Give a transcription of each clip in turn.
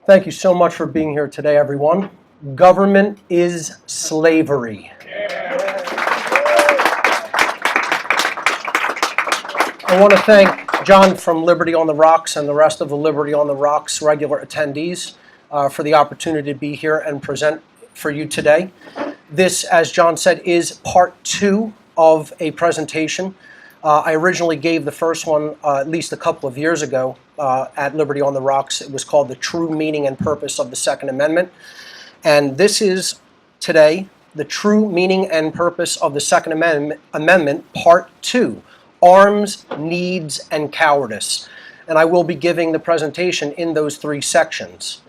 Thank you so much for being here today, everyone. Government is slavery. I want to thank John from Liberty on the Rocks and the rest of the Liberty on the Rocks regular attendees for the opportunity to be here and present for you today. This, as John said, is part 2 of a presentation. I originally gave the first one at least a couple of years ago at Liberty on the Rocks. It was called The True Meaning and Purpose of the Second Amendment. And this is, today, The True Meaning and Purpose of the Second Amendment, Part 2, Arms, Needs, and Cowardice. And I will be giving the presentation in those 3 sections.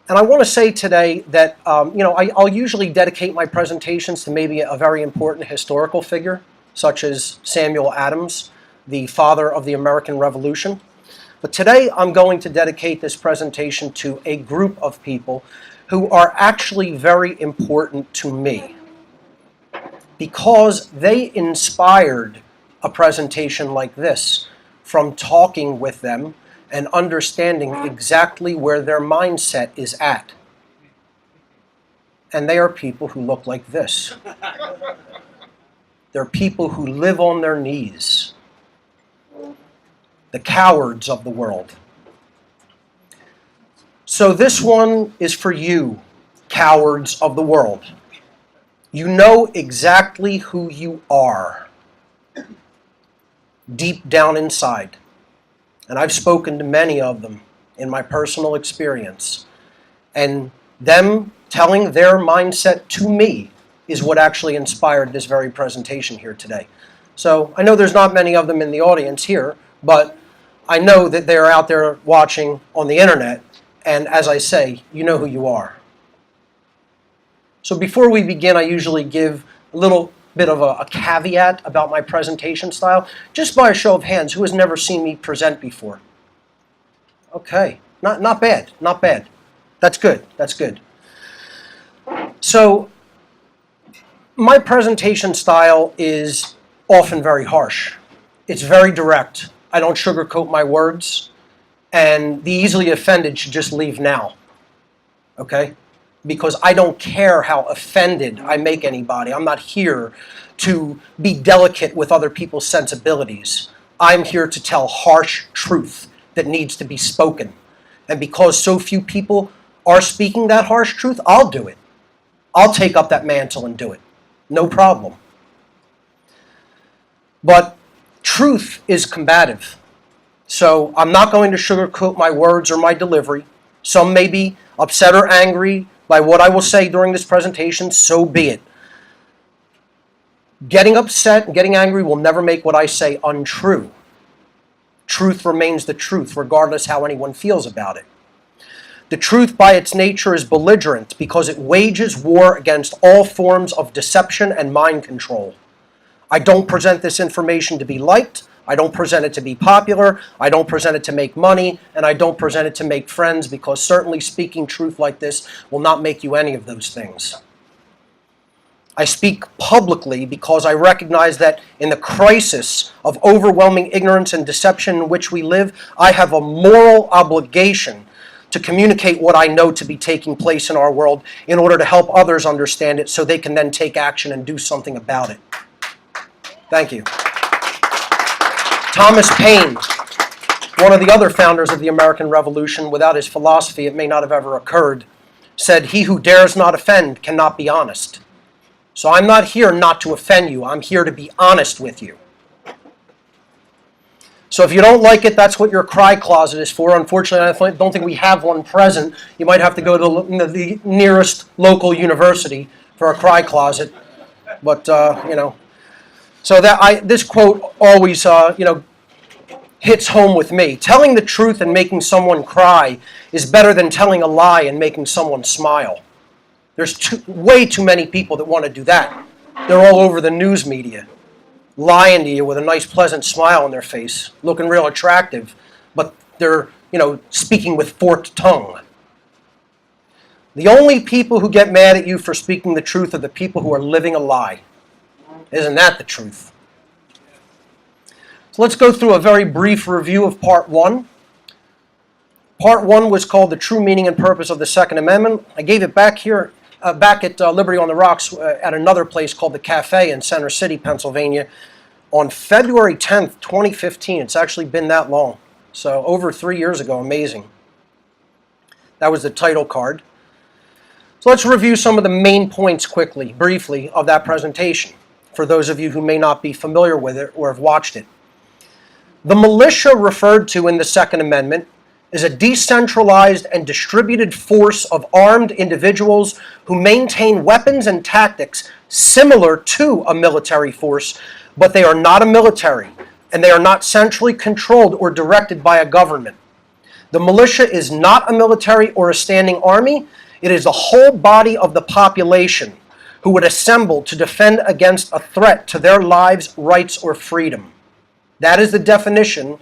And I want to say today that, I'll usually dedicate my presentations to maybe a very important historical figure, such as Samuel Adams, the father of the American Revolution. But today I'm going to dedicate this presentation to a group of people who are actually very important to me because they inspired a presentation like this from talking with them and understanding exactly where their mindset is at. And they are people who look like this. They're people who live on their knees. The cowards of the world. So this one is for you, cowards of the world. You know exactly who you are, deep down inside. And I've spoken to many of them in my personal experience. And them telling their mindset to me is what actually inspired this very presentation here today. So I know there's not many of them in the audience here, but I know that they're out there watching on the internet, and as I say, you know who you are. So before we begin, I usually give a little bit of a caveat about my presentation style. Just by a show of hands, who has never seen me present before? Okay, not bad, not bad. That's good, that's good. So my presentation style is often very harsh. It's very direct. I don't sugarcoat my words, and the easily offended should just leave now, okay? Because I don't care how offended I make anybody. I'm not here to be delicate with other people's sensibilities. I'm here to tell harsh truth that needs to be spoken. And because so few people are speaking that harsh truth, I'll do it. I'll take up that mantle and do it. No problem. But truth is combative. So I'm not going to sugarcoat my words or my delivery. Some may be upset or angry by what I will say during this presentation, so be it. Getting upset and getting angry will never make what I say untrue. Truth remains the truth, regardless how anyone feels about it. The truth by its nature is belligerent because it wages war against all forms of deception and mind control. I don't present this information to be liked. I don't present it to be popular. I don't present it to make money. And I don't present it to make friends, because certainly speaking truth like this will not make you any of those things. I speak publicly because I recognize that in the crisis of overwhelming ignorance and deception in which we live, I have a moral obligation to communicate what I know to be taking place in our world in order to help others understand it so they can then take action and do something about it. Thank you. Thomas Paine, one of the other founders of the American Revolution, without his philosophy it may not have ever occurred, said, "He who dares not offend cannot be honest." So I'm not here not to offend you. I'm here to be honest with you. So if you don't like it, that's what your cry closet is for. Unfortunately, I don't think we have one present. You might have to go to the nearest local university for a cry closet. But, So this quote always, hits home with me. Telling the truth and making someone cry is better than telling a lie and making someone smile. There's way too many people that want to do that. They're all over the news media, lying to you with a nice, pleasant smile on their face, looking real attractive, but they're, speaking with forked tongue. The only people who get mad at you for speaking the truth are the people who are living a lie. Isn't that the truth? So let's go through a very brief review of part 1. Part 1 was called The True Meaning and Purpose of the Second Amendment. I gave it back here, back at Liberty on the Rocks at another place called The Cafe in Center City, Pennsylvania, on February 10th, 2015. It's actually been that long. So over 3 years ago. Amazing. That was the title card. So let's review some of the main points quickly, briefly, of that presentation, for those of you who may not be familiar with it or have watched it. The militia referred to in the Second Amendment is a decentralized and distributed force of armed individuals who maintain weapons and tactics similar to a military force, but they are not a military, and they are not centrally controlled or directed by a government. The militia is not a military or a standing army. It is the whole body of the population who would assemble to defend against a threat to their lives, rights, or freedom. That is the definition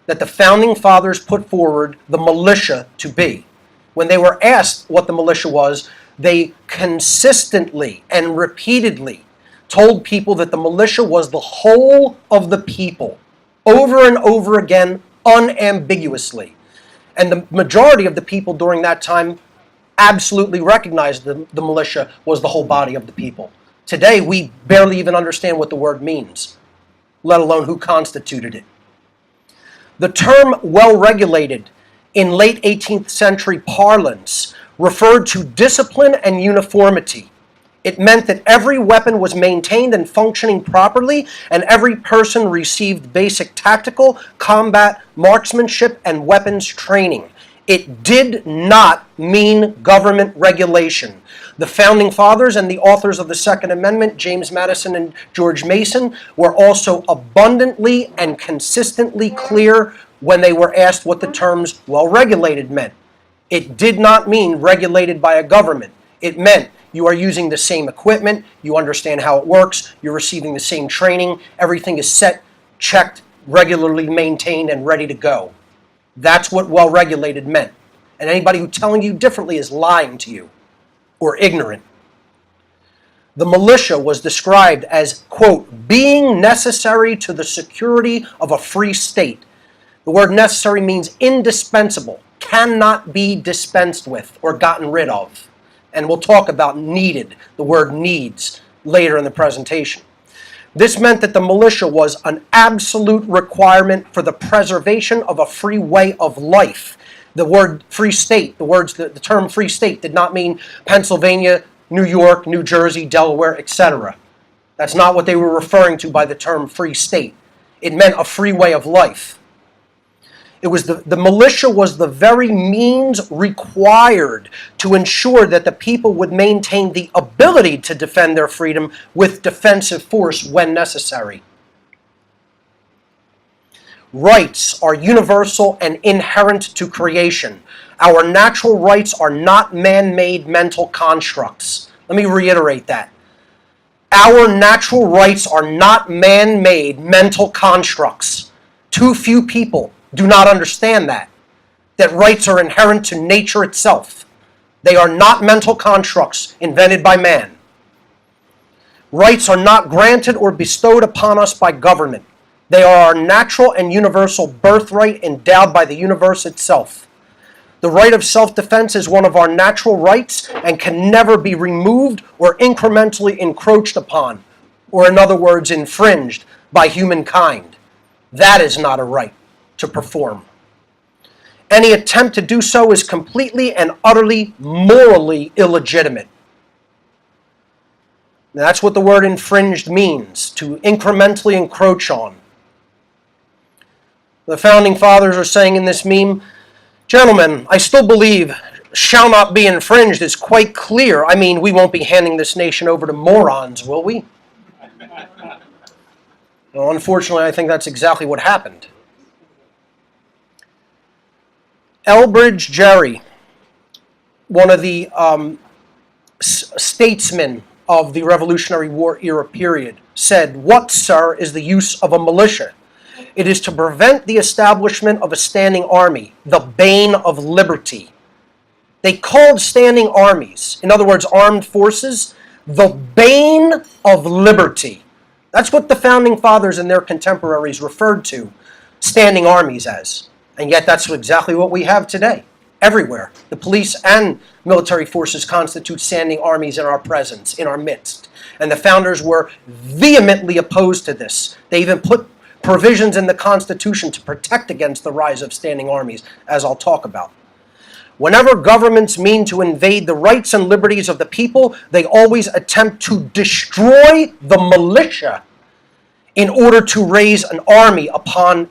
that the Founding Fathers put forward the militia to be. When they were asked what the militia was, they consistently and repeatedly told people that the militia was the whole of the people, over and over again, unambiguously. And the majority of the people during that time absolutely recognized the militia was the whole body of the people. Today, we barely even understand what the word means, let alone who constituted it. The term well-regulated in late 18th century parlance referred to discipline and uniformity. It meant that every weapon was maintained and functioning properly, and every person received basic tactical, combat, marksmanship, and weapons training. It did not mean government regulation. The Founding Fathers and the authors of the Second Amendment, James Madison and George Mason, were also abundantly and consistently clear when they were asked what the terms well-regulated meant. It did not mean regulated by a government. It meant you are using the same equipment, you understand how it works, you're receiving the same training, everything is set, checked, regularly maintained, and ready to go. That's what well-regulated meant. And anybody who's telling you differently is lying to you or ignorant. The militia was described as, quote, being necessary to the security of a free state. The word necessary means indispensable, cannot be dispensed with or gotten rid of. And we'll talk about needed, the word needs, later in the presentation. This meant that the militia was an absolute requirement for the preservation of a free way of life. The word free state, the term free state did not mean Pennsylvania, New York, New Jersey, Delaware, etc. That's not what they were referring to by the term free state. It meant a free way of life. It was the militia was the very means required to ensure that the people would maintain the ability to defend their freedom with defensive force when necessary. Rights are universal and inherent to creation. Our natural rights are not man-made mental constructs. Let me reiterate that. Our natural rights are not man-made mental constructs. Too few people do not understand that rights are inherent to nature itself. They are not mental constructs invented by man. Rights are not granted or bestowed upon us by government. They are our natural and universal birthright endowed by the universe itself. The right of self-defense is one of our natural rights and can never be removed or incrementally encroached upon, or in other words, infringed by humankind. That is not a right to perform. Any attempt to do so is completely and utterly morally illegitimate. Now, that's what the word infringed means, to incrementally encroach on. The Founding Fathers are saying in this meme, gentlemen, I still believe shall not be infringed is quite clear. I mean, we won't be handing this nation over to morons, will we? Well, unfortunately, I think that's exactly what happened. Elbridge Gerry, one of the statesmen of the Revolutionary War era period, said, "What, sir, is the use of a militia? It is to prevent the establishment of a standing army, the bane of liberty." They called standing armies, in other words, armed forces, the bane of liberty. That's what the Founding Fathers and their contemporaries referred to standing armies as. And yet that's exactly what we have today. everywhere. The police and military forces constitute standing armies in our presence, in our midst. And the founders were vehemently opposed to this. They even put provisions in the Constitution to protect against the rise of standing armies, as I'll talk about. Whenever governments mean to invade the rights and liberties of the people, they always attempt to destroy the militia in order to raise an army upon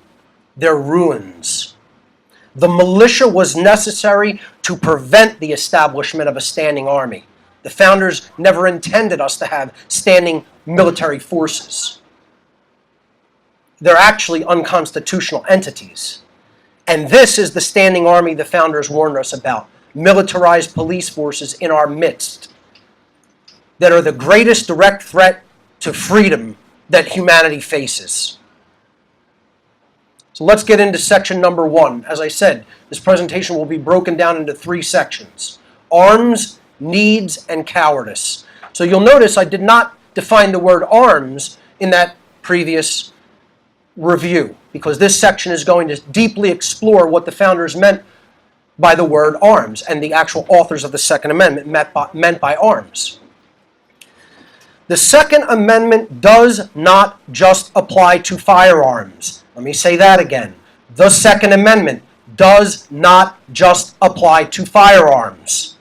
their ruins. The militia was necessary to prevent the establishment of a standing army. The founders never intended us to have standing military forces. They're actually unconstitutional entities. And this is the standing army the founders warned us about. Militarized police forces in our midst that are the greatest direct threat to freedom that humanity faces. So let's get into section number 1. As I said, this presentation will be broken down into 3 sections: arms, needs, and cowardice. So you'll notice I did not define the word arms in that previous review, because this section is going to deeply explore what the founders meant by the word arms and the actual authors of the Second Amendment meant by arms. The Second Amendment does not just apply to firearms. Let me say that again. The Second Amendment does not just apply to firearms.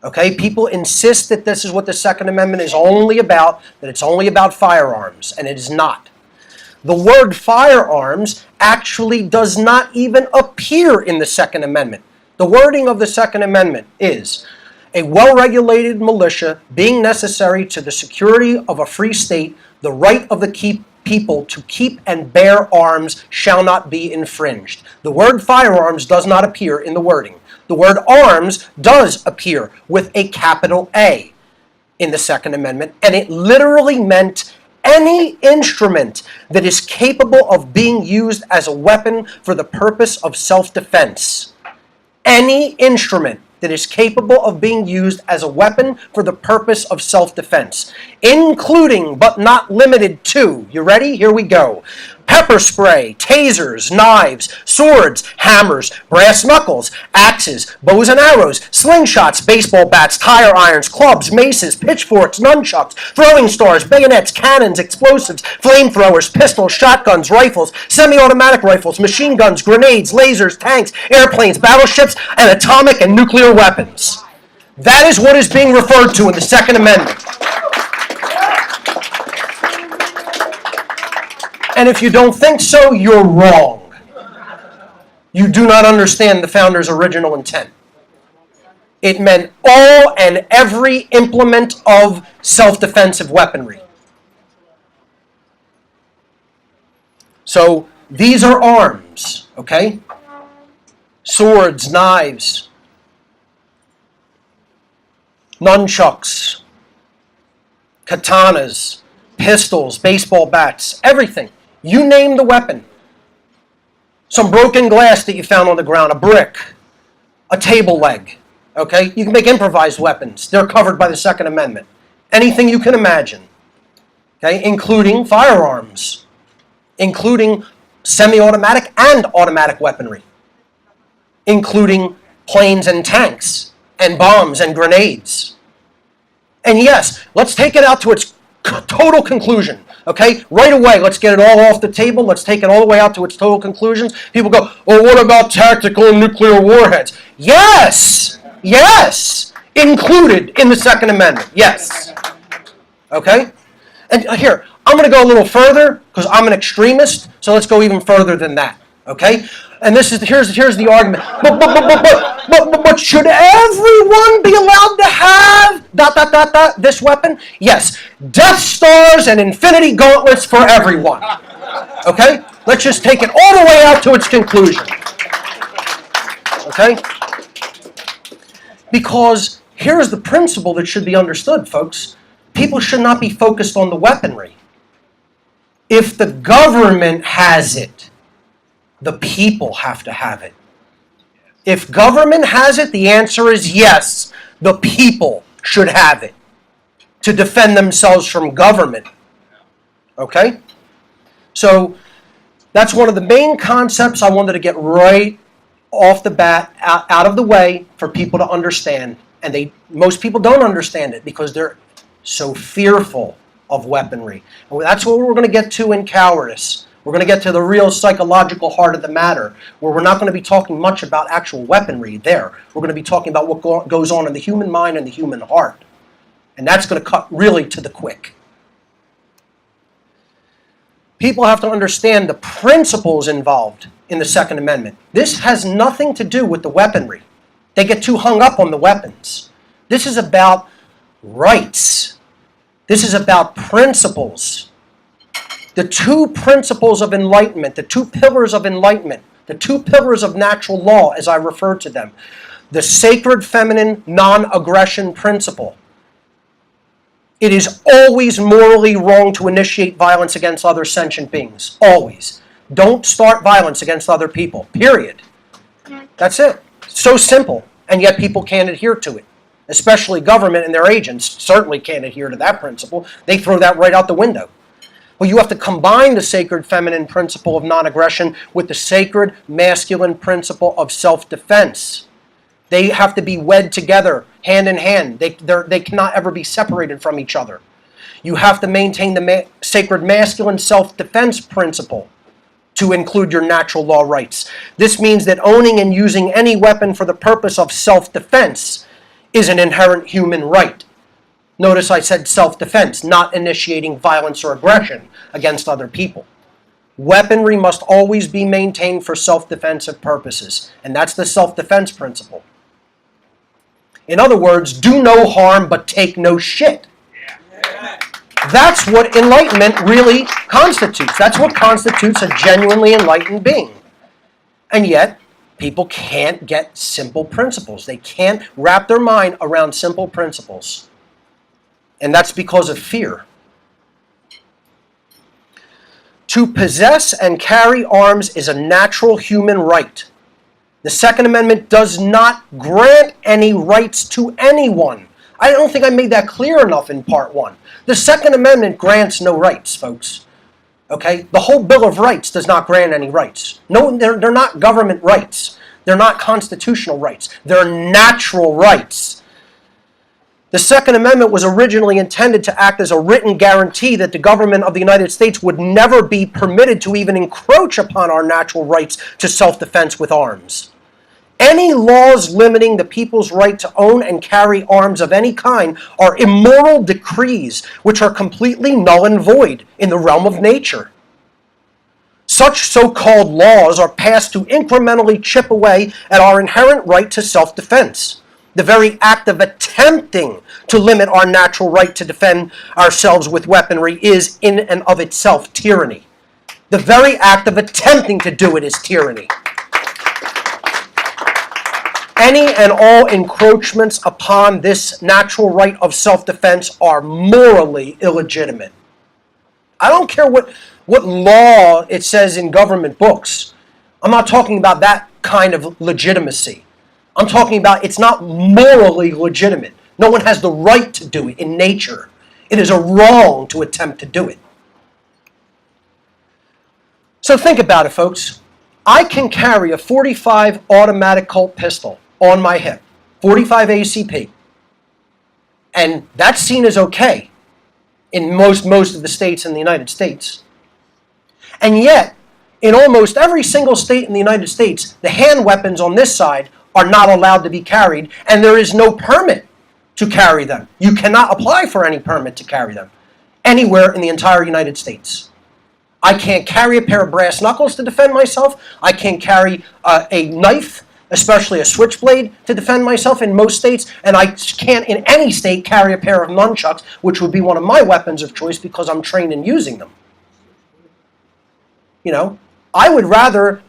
Okay, people insist that this is what the Second Amendment is only about, that it's only about firearms, and it is not. The word firearms actually does not even appear in the Second Amendment. The wording of the Second Amendment is, a well-regulated militia being necessary to the security of a free state, the right of the people to keep and bear arms shall not be infringed. The word firearms does not appear in the wording. The word arms does appear with a capital A in the Second Amendment, and it literally meant any instrument that is capable of being used as a weapon for the purpose of self-defense. Any instrument that is capable of being used as a weapon for the purpose of self-defense, including but not limited to, you ready? Here we go. Pepper spray, tasers, knives, swords, hammers, brass knuckles, axes, bows and arrows, slingshots, baseball bats, tire irons, clubs, maces, pitchforks, nunchucks, throwing stars, bayonets, cannons, explosives, flamethrowers, pistols, shotguns, rifles, semi-automatic rifles, machine guns, grenades, lasers, tanks, airplanes, battleships, and atomic and nuclear weapons. That is what is being referred to in the Second Amendment. And if you don't think so, you're wrong. You do not understand the founders' original intent. It meant all and every implement of self-defensive weaponry. So these are arms, okay? Swords, knives, nunchucks, katanas, pistols, baseball bats, everything. You name the weapon. Some broken glass that you found on the ground, a brick, a table leg, okay? You can make improvised weapons. They're covered by the Second Amendment. Anything you can imagine, okay? Including firearms, including semi-automatic and automatic weaponry, including planes and tanks and bombs and grenades. And yes, let's take it out to its total conclusion, okay? Right away, let's get it all off the table. Let's take it all the way out to its total conclusions. People go, oh, what about tactical and nuclear warheads? Yes! Yes! Included in the Second Amendment. Yes. Okay? And here, I'm going to go a little further because I'm an extremist, so let's go even further than that. Okay? And this is here's the argument. But should everyone be allowed to have this weapon? Yes. Death Stars and Infinity Gauntlets for everyone. Okay? Let's just take it all the way out to its conclusion. Okay? Because here's the principle that should be understood, folks. People should not be focused on the weaponry. If the government has it, the people have to have it. If government has it, the answer is yes. The people should have it to defend themselves from government. Okay? So that's one of the main concepts I wanted to get right off the bat, out of the way for people to understand. And most people don't understand it because they're so fearful of weaponry. And that's what we're going to get to in Cowardice. We're going to get to the real psychological heart of the matter, where we're not going to be talking much about actual weaponry there. We're going to be talking about what goes on in the human mind and the human heart. And that's going to cut really to the quick. People have to understand the principles involved in the Second Amendment. This has nothing to do with the weaponry. They get too hung up on the weapons. This is about rights. This is about principles. The two principles of enlightenment, the two pillars of enlightenment, the two pillars of natural law, as I refer to them. The sacred feminine non-aggression principle. It is always morally wrong to initiate violence against other sentient beings. Always. Don't start violence against other people. Period. That's it. So simple. And yet people can't adhere to it. Especially government and their agents certainly can't adhere to that principle. They throw that right out the window. Well, you have to combine the sacred feminine principle of non-aggression with the sacred masculine principle of self-defense. They have to be wed together, hand in hand. They cannot ever be separated from each other. You have to maintain the sacred masculine self-defense principle to include your natural law rights. This means that owning and using any weapon for the purpose of self-defense is an inherent human right. Notice I said self-defense, not initiating violence or aggression against other people. Weaponry must always be maintained for self-defensive purposes, and that's the self-defense principle. In other words, do no harm but take no shit. That's what enlightenment really constitutes. That's what constitutes a genuinely enlightened being. And yet, people can't get simple principles. They can't wrap their mind around simple principles. And that's because of fear. To possess and carry arms is a natural human right. The Second Amendment does not grant any rights to anyone. I don't think I made that clear enough in Part 1. The Second Amendment grants no rights, folks. Okay? The whole Bill of Rights does not grant any rights. No, they're not government rights. They're not constitutional rights. They're natural rights. The Second Amendment was originally intended to act as a written guarantee that the government of the United States would never be permitted to even encroach upon our natural rights to self-defense with arms. Any laws limiting the people's right to own and carry arms of any kind are immoral decrees which are completely null and void in the realm of nature. Such so-called laws are passed to incrementally chip away at our inherent right to self-defense. The very act of attempting to limit our natural right to defend ourselves with weaponry is in and of itself tyranny. The very act of attempting to do it is tyranny. Any and all encroachments upon this natural right of self-defense are morally illegitimate. I don't care what law it says in government books. I'm not talking about that kind of legitimacy. I'm talking about it's not morally legitimate. No one has the right to do it in nature. It is a wrong to attempt to do it. So think about it, folks. I can carry a .45 automatic Colt pistol on my hip, .45 ACP, and that's seen as okay in most of the states in the United States. And yet, in almost every single state in the United States, the hand weapons on this side are not allowed to be carried, and there is no permit to carry them. You cannot apply for any permit to carry them anywhere in the entire United States. I can't carry a pair of brass knuckles to defend myself. I can't carry a knife, especially a switchblade, to defend myself in most states, and I can't in any state carry a pair of nunchucks, which would be one of my weapons of choice because I'm trained in using them. You know, I would rather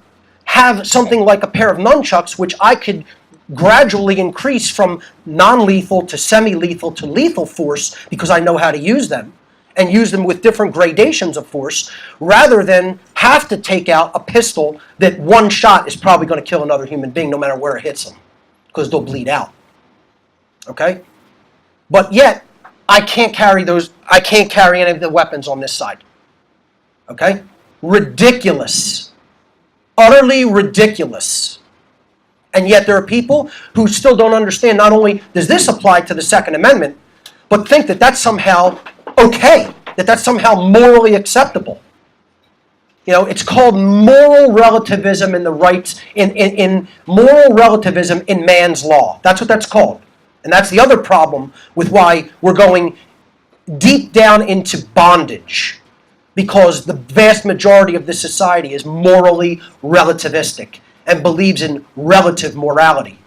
have something like a pair of nunchucks, which I could gradually increase from non-lethal to semi-lethal to lethal force because I know how to use them, and use them with different gradations of force, rather than have to take out a pistol that one shot is probably going to kill another human being no matter where it hits them, because they'll bleed out. Okay? But yet, I can't carry any of the weapons on this side. Okay? Ridiculous. Utterly ridiculous. And yet there are people who still don't understand, not only does this apply to the Second Amendment, but think that that's somehow okay, that that's somehow morally acceptable. You know, it's called moral relativism in the rights, in moral relativism in man's law. That's what that's called. And that's the other problem with why we're going deep down into bondage. Because the vast majority of this society is morally relativistic and believes in relative morality.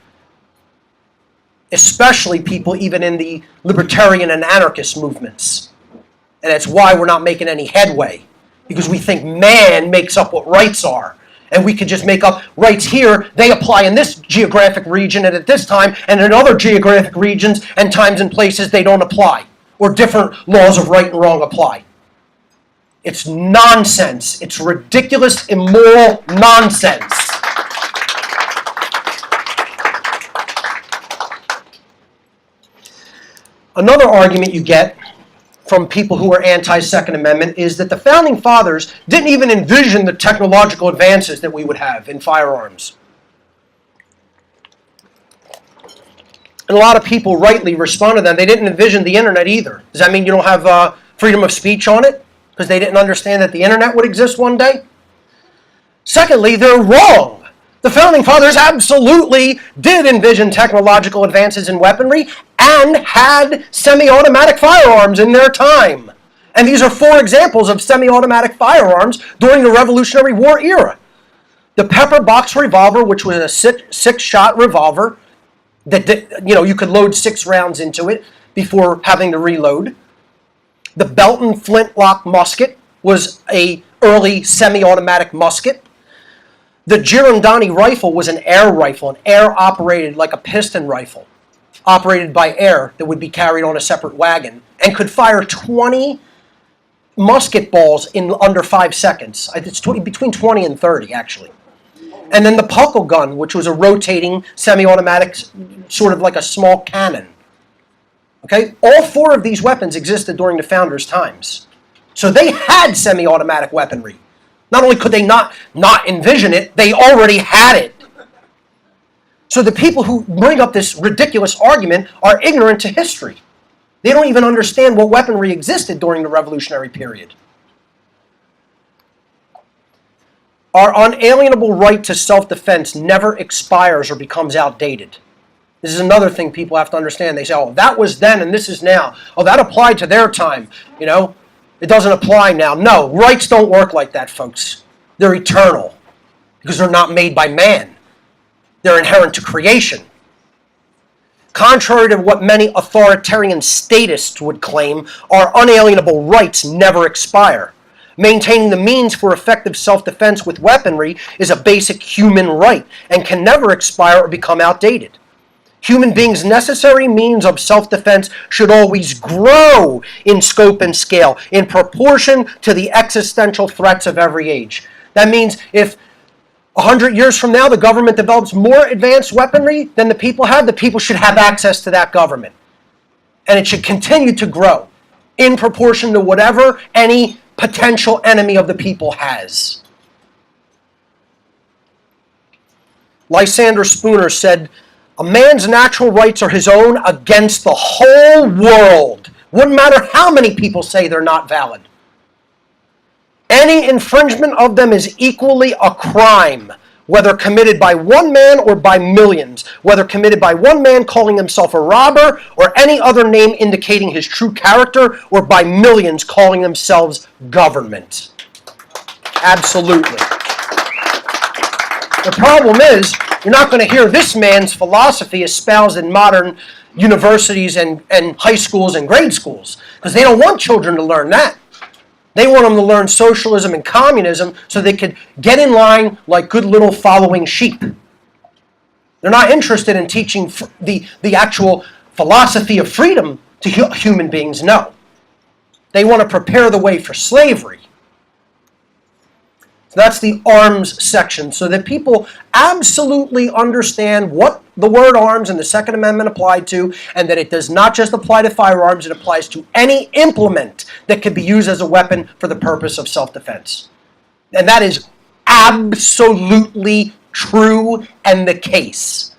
Especially people even in the libertarian and anarchist movements. And that's why we're not making any headway. Because we think man makes up what rights are. And we could just make up rights here, they apply in this geographic region and at this time, and in other geographic regions and times and places they don't apply. Or different laws of right and wrong apply. It's nonsense. It's ridiculous, immoral nonsense. Another argument you get from people who are anti-Second Amendment is that the Founding Fathers didn't even envision the technological advances that we would have in firearms. And a lot of people rightly respond to them. They didn't envision the internet either. Does that mean you don't have freedom of speech on it? Because they didn't understand that the internet would exist one day? Secondly, they're wrong. The Founding Fathers absolutely did envision technological advances in weaponry and had semi-automatic firearms in their time. And these are 4 examples of semi-automatic firearms during the Revolutionary War era. The pepper box revolver, which was a six-shot revolver that you could load 6 rounds into it before having to reload. The Belton flintlock musket was an early semi-automatic musket. The Girondani rifle was an air rifle, an air-operated, like a piston rifle, operated by air that would be carried on a separate wagon and could fire 20 musket balls in under 5 seconds. It's between 20 and 30, actually. And then the puckle gun, which was a rotating semi-automatic, sort of like a small cannon. Okay? All 4 of these weapons existed during the Founders' times. So they had semi-automatic weaponry. Not only could they not envision it, they already had it. So the people who bring up this ridiculous argument are ignorant to history. They don't even understand what weaponry existed during the Revolutionary period. Our unalienable right to self-defense never expires or becomes outdated. This is another thing people have to understand. They say, oh, that was then and this is now. Oh, that applied to their time. It doesn't apply now. No, rights don't work like that, folks. They're eternal because they're not made by man. They're inherent to creation. Contrary to what many authoritarian statists would claim, our unalienable rights never expire. Maintaining the means for effective self-defense with weaponry is a basic human right and can never expire or become outdated. Human beings' necessary means of self-defense should always grow in scope and scale in proportion to the existential threats of every age. That means if 100 years from now the government develops more advanced weaponry than the people have, the people should have access to that government. And it should continue to grow in proportion to whatever any potential enemy of the people has. Lysander Spooner said, "A man's natural rights are his own against the whole world. Wouldn't matter how many people say they're not valid. Any infringement of them is equally a crime, whether committed by one man or by millions, whether committed by one man calling himself a robber or any other name indicating his true character, or by millions calling themselves government." Absolutely. The problem is, you're not going to hear this man's philosophy espoused in modern universities and high schools and grade schools, because they don't want children to learn that. They want them to learn socialism and communism so they could get in line like good little following sheep. They're not interested in teaching the actual philosophy of freedom to human beings, no. They want to prepare the way for slavery. So that's the arms section, so that people absolutely understand what the word arms and the Second Amendment applied to, and that it does not just apply to firearms, it applies to any implement that can be used as a weapon for the purpose of self-defense. And that is absolutely true and the case.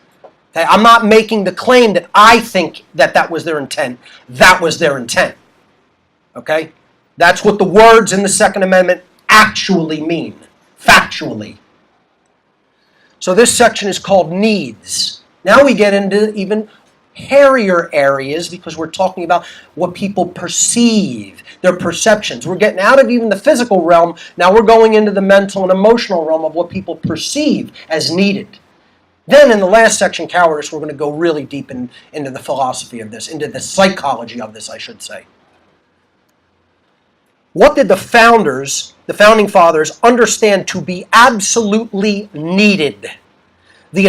Okay? I'm not making the claim that I think that that was their intent. That was their intent. Okay? That's what the words in the Second Amendment actually mean, factually. So this section is called needs. Now we get into even hairier areas because we're talking about what people perceive, their perceptions. We're getting out of even the physical realm. Now we're going into the mental and emotional realm of what people perceive as needed. Then in the last section, Cowardice, we're going to go really deep into the philosophy of this, into the psychology of this, I should say. What did the founding fathers, understand to be absolutely needed? In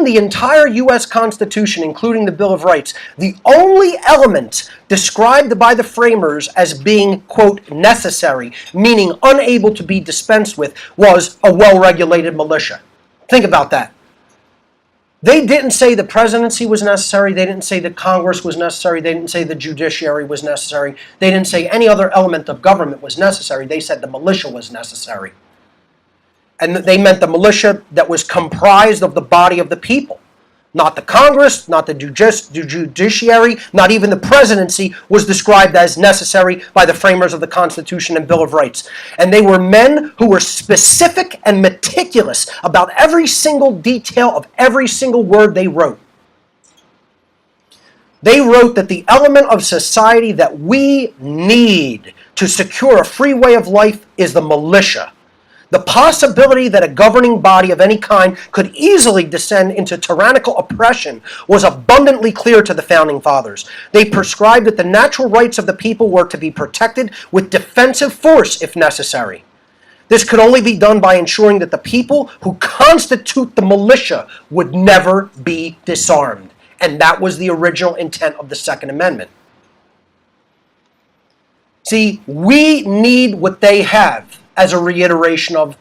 the entire U.S. Constitution, including the Bill of Rights, the only element described by the framers as being, quote, necessary, meaning unable to be dispensed with, was a well-regulated militia. Think about that. They didn't say the presidency was necessary. They didn't say the Congress was necessary. They didn't say the judiciary was necessary. They didn't say any other element of government was necessary. They said the militia was necessary. And they meant the militia that was comprised of the body of the people. Not the Congress, not the judiciary, not even the presidency was described as necessary by the framers of the Constitution and Bill of Rights. And they were men who were specific and meticulous about every single detail of every single word they wrote. They wrote that the element of society that we need to secure a free way of life is the militia. The possibility that a governing body of any kind could easily descend into tyrannical oppression was abundantly clear to the Founding Fathers. They prescribed that the natural rights of the people were to be protected with defensive force if necessary. This could only be done by ensuring that the people who constitute the militia would never be disarmed. And that was the original intent of the Second Amendment. See, we need what they have, as a reiteration of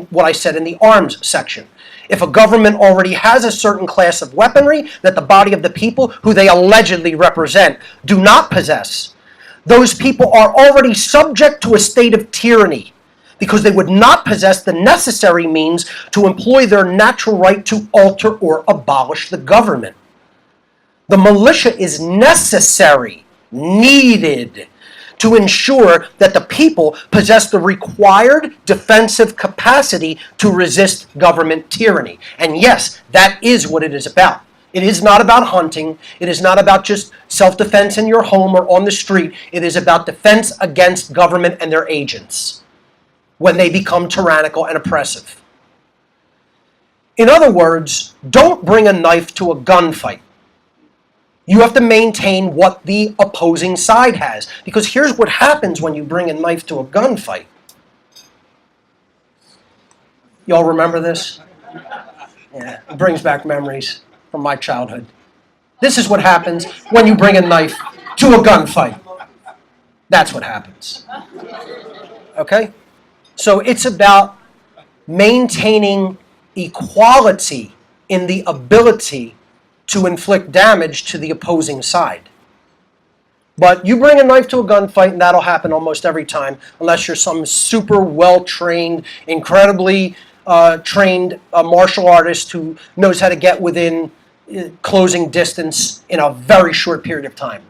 what I said in the arms section. If a government already has a certain class of weaponry that the body of the people who they allegedly represent do not possess, those people are already subject to a state of tyranny because they would not possess the necessary means to employ their natural right to alter or abolish the government. The militia is necessary, needed, to ensure that the people possess the required defensive capacity to resist government tyranny. And yes, that is what it is about. It is not about hunting. It is not about just self-defense in your home or on the street. It is about defense against government and their agents when they become tyrannical and oppressive. In other words, don't bring a knife to a gunfight. You have to maintain what the opposing side has. Because here's what happens when you bring a knife to a gunfight. Y'all remember this? Yeah, it brings back memories from my childhood. This is what happens when you bring a knife to a gunfight. That's what happens. Okay? So it's about maintaining equality in the ability to inflict damage to the opposing side. But you bring a knife to a gunfight, and that'll happen almost every time, unless you're some super well-trained, incredibly trained martial artist who knows how to get within closing distance in a very short period of time.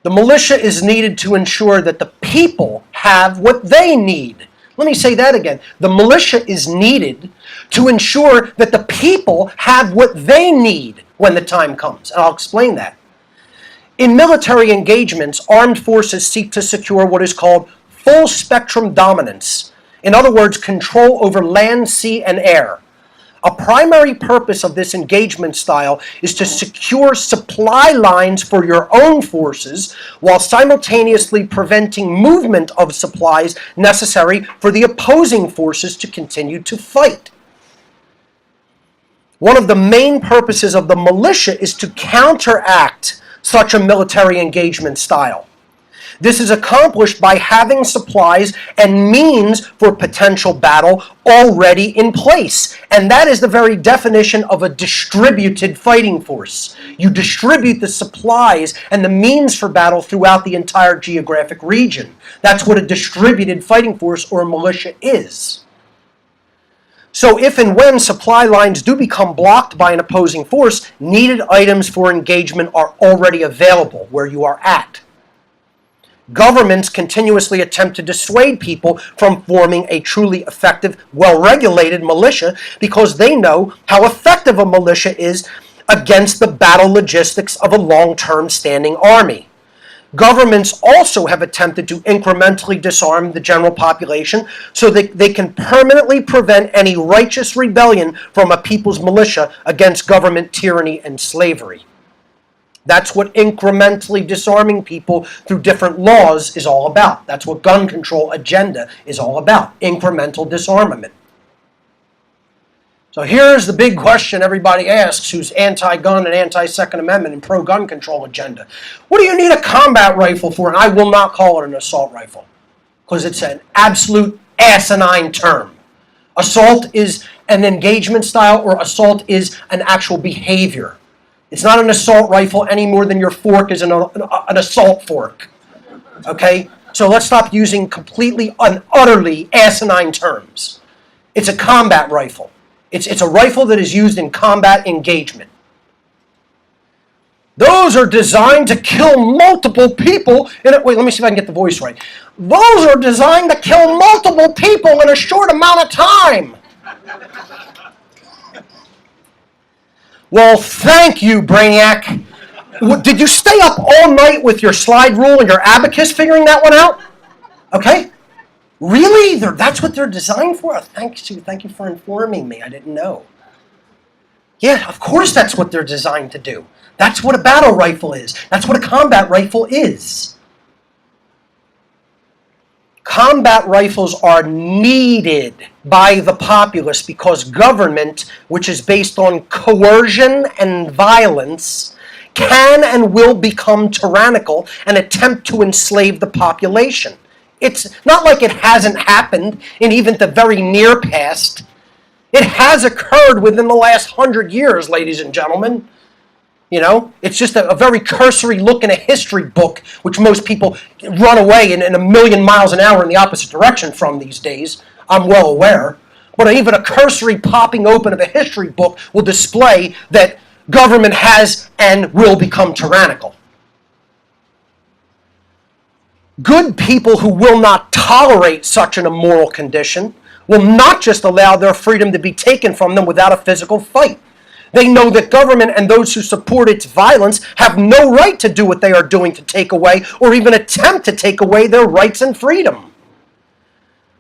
The militia is needed to ensure that the people have what they need. Let me say that again. The militia is needed to ensure that the people have what they need when the time comes. And I'll explain that. In military engagements, armed forces seek to secure what is called full spectrum dominance. In other words, control over land, sea, and air. A primary purpose of this engagement style is to secure supply lines for your own forces while simultaneously preventing movement of supplies necessary for the opposing forces to continue to fight. One of the main purposes of the militia is to counteract such a military engagement style. This is accomplished by having supplies and means for potential battle already in place. And that is the very definition of a distributed fighting force. You distribute the supplies and the means for battle throughout the entire geographic region. That's what a distributed fighting force or a militia is. So if and when supply lines do become blocked by an opposing force, needed items for engagement are already available where you are at. Governments continuously attempt to dissuade people from forming a truly effective, well-regulated militia because they know how effective a militia is against the battle logistics of a long-term standing army. Governments also have attempted to incrementally disarm the general population so that they can permanently prevent any righteous rebellion from a people's militia against government tyranny and slavery. That's what incrementally disarming people through different laws is all about. That's what gun control agenda is all about, incremental disarmament. So here's the big question everybody asks who's anti-gun and anti-Second Amendment and pro-gun control agenda. What do you need a combat rifle for? And I will not call it an assault rifle because it's an absolute asinine term. Assault is an engagement style or assault is an actual behavior. It's not an assault rifle any more than your fork is an assault fork. Okay? So let's stop using completely and utterly asinine terms. It's a combat rifle. It's a rifle that is used in combat engagement. Those are designed to kill multiple people wait, let me see if I can get the voice right. Those are designed to kill multiple people in a short amount of time. Well, thank you, Brainiac. Did you stay up all night with your slide rule and your abacus figuring that one out? Okay. Really? That's what they're designed for? Thank you for informing me. I didn't know. Yeah, of course that's what they're designed to do. That's what a battle rifle is. That's what a combat rifle is. Combat rifles are needed by the populace because government, which is based on coercion and violence, can and will become tyrannical and attempt to enslave the population. It's not like it hasn't happened in even the very near past. It has occurred within the last 100 years, ladies and gentlemen. You know, it's just a very cursory look in a history book, which most people run away in a million miles an hour in the opposite direction from these days. I'm well aware. But even a cursory popping open of a history book will display that government has and will become tyrannical. Good people who will not tolerate such an immoral condition will not just allow their freedom to be taken from them without a physical fight. They know that government and those who support its violence have no right to do what they are doing to take away or even attempt to take away their rights and freedom.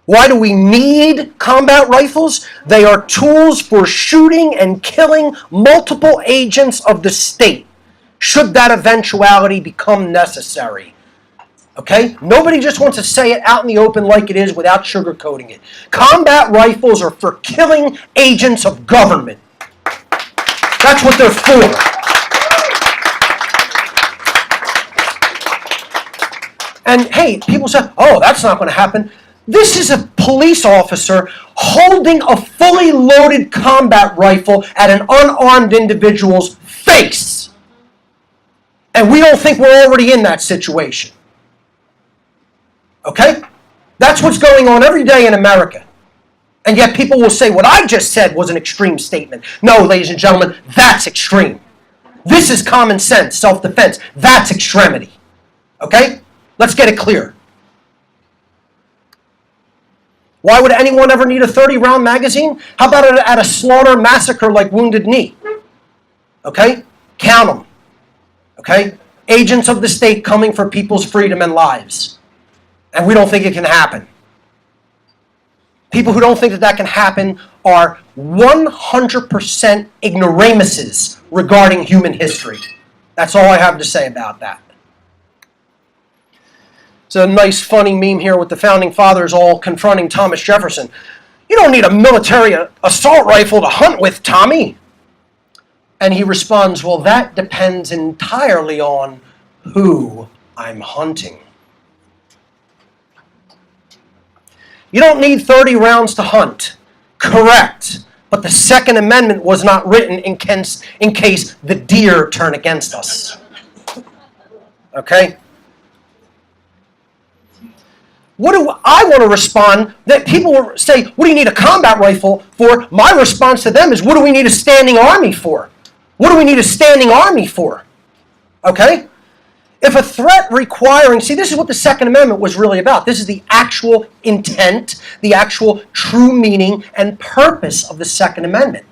Why do we need combat rifles? They are tools for shooting and killing multiple agents of the state, should that eventuality become necessary. Okay? Nobody just wants to say it out in the open like it is without sugarcoating it. Combat rifles are for killing agents of government. That's what they're for. And hey, people say, oh, that's not going to happen. This is a police officer holding a fully loaded combat rifle at an unarmed individual's face. And we don't think we're already in that situation. Okay? That's what's going on every day in America. And yet people will say what I just said was an extreme statement. No, ladies and gentlemen, that's extreme. This is common sense, self-defense. That's extremity. Okay? Let's get it clear. Why would anyone ever need a 30-round magazine? How about at a slaughter massacre like Wounded Knee? Okay? Count them. Okay? Agents of the state coming for people's freedom and lives. And we don't think it can happen. People who don't think that that can happen are 100% ignoramuses regarding human history. That's all I have to say about that. It's a nice, funny meme here with the Founding Fathers all confronting Thomas Jefferson. You don't need a military assault rifle to hunt with, Tommy. And he responds, well, that depends entirely on who I'm hunting. You don't need 30 rounds to hunt. Correct. But the Second Amendment was not written in case the deer turn against us. Okay? What do I want to respond? That people will say, what do you need a combat rifle for? My response to them is, what do we need a standing army for? What do we need a standing army for? Okay? If a threat requiring, see, this is what the Second Amendment was really about. This is the actual intent, the actual true meaning and purpose of the Second Amendment.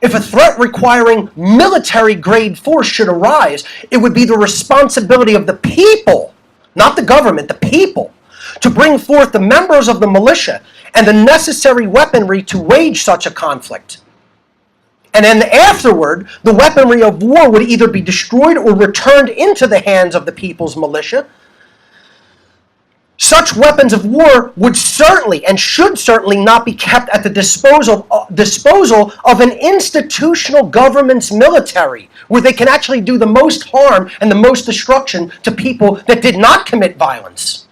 If a threat requiring military-grade force should arise, it would be the responsibility of the people, not the government, the people, to bring forth the members of the militia and the necessary weaponry to wage such a conflict. And then afterward, the weaponry of war would either be destroyed or returned into the hands of the people's militia. Such weapons of war would certainly and should certainly not be kept at the disposal of an institutional government's military, where they can actually do the most harm and the most destruction to people that did not commit violence.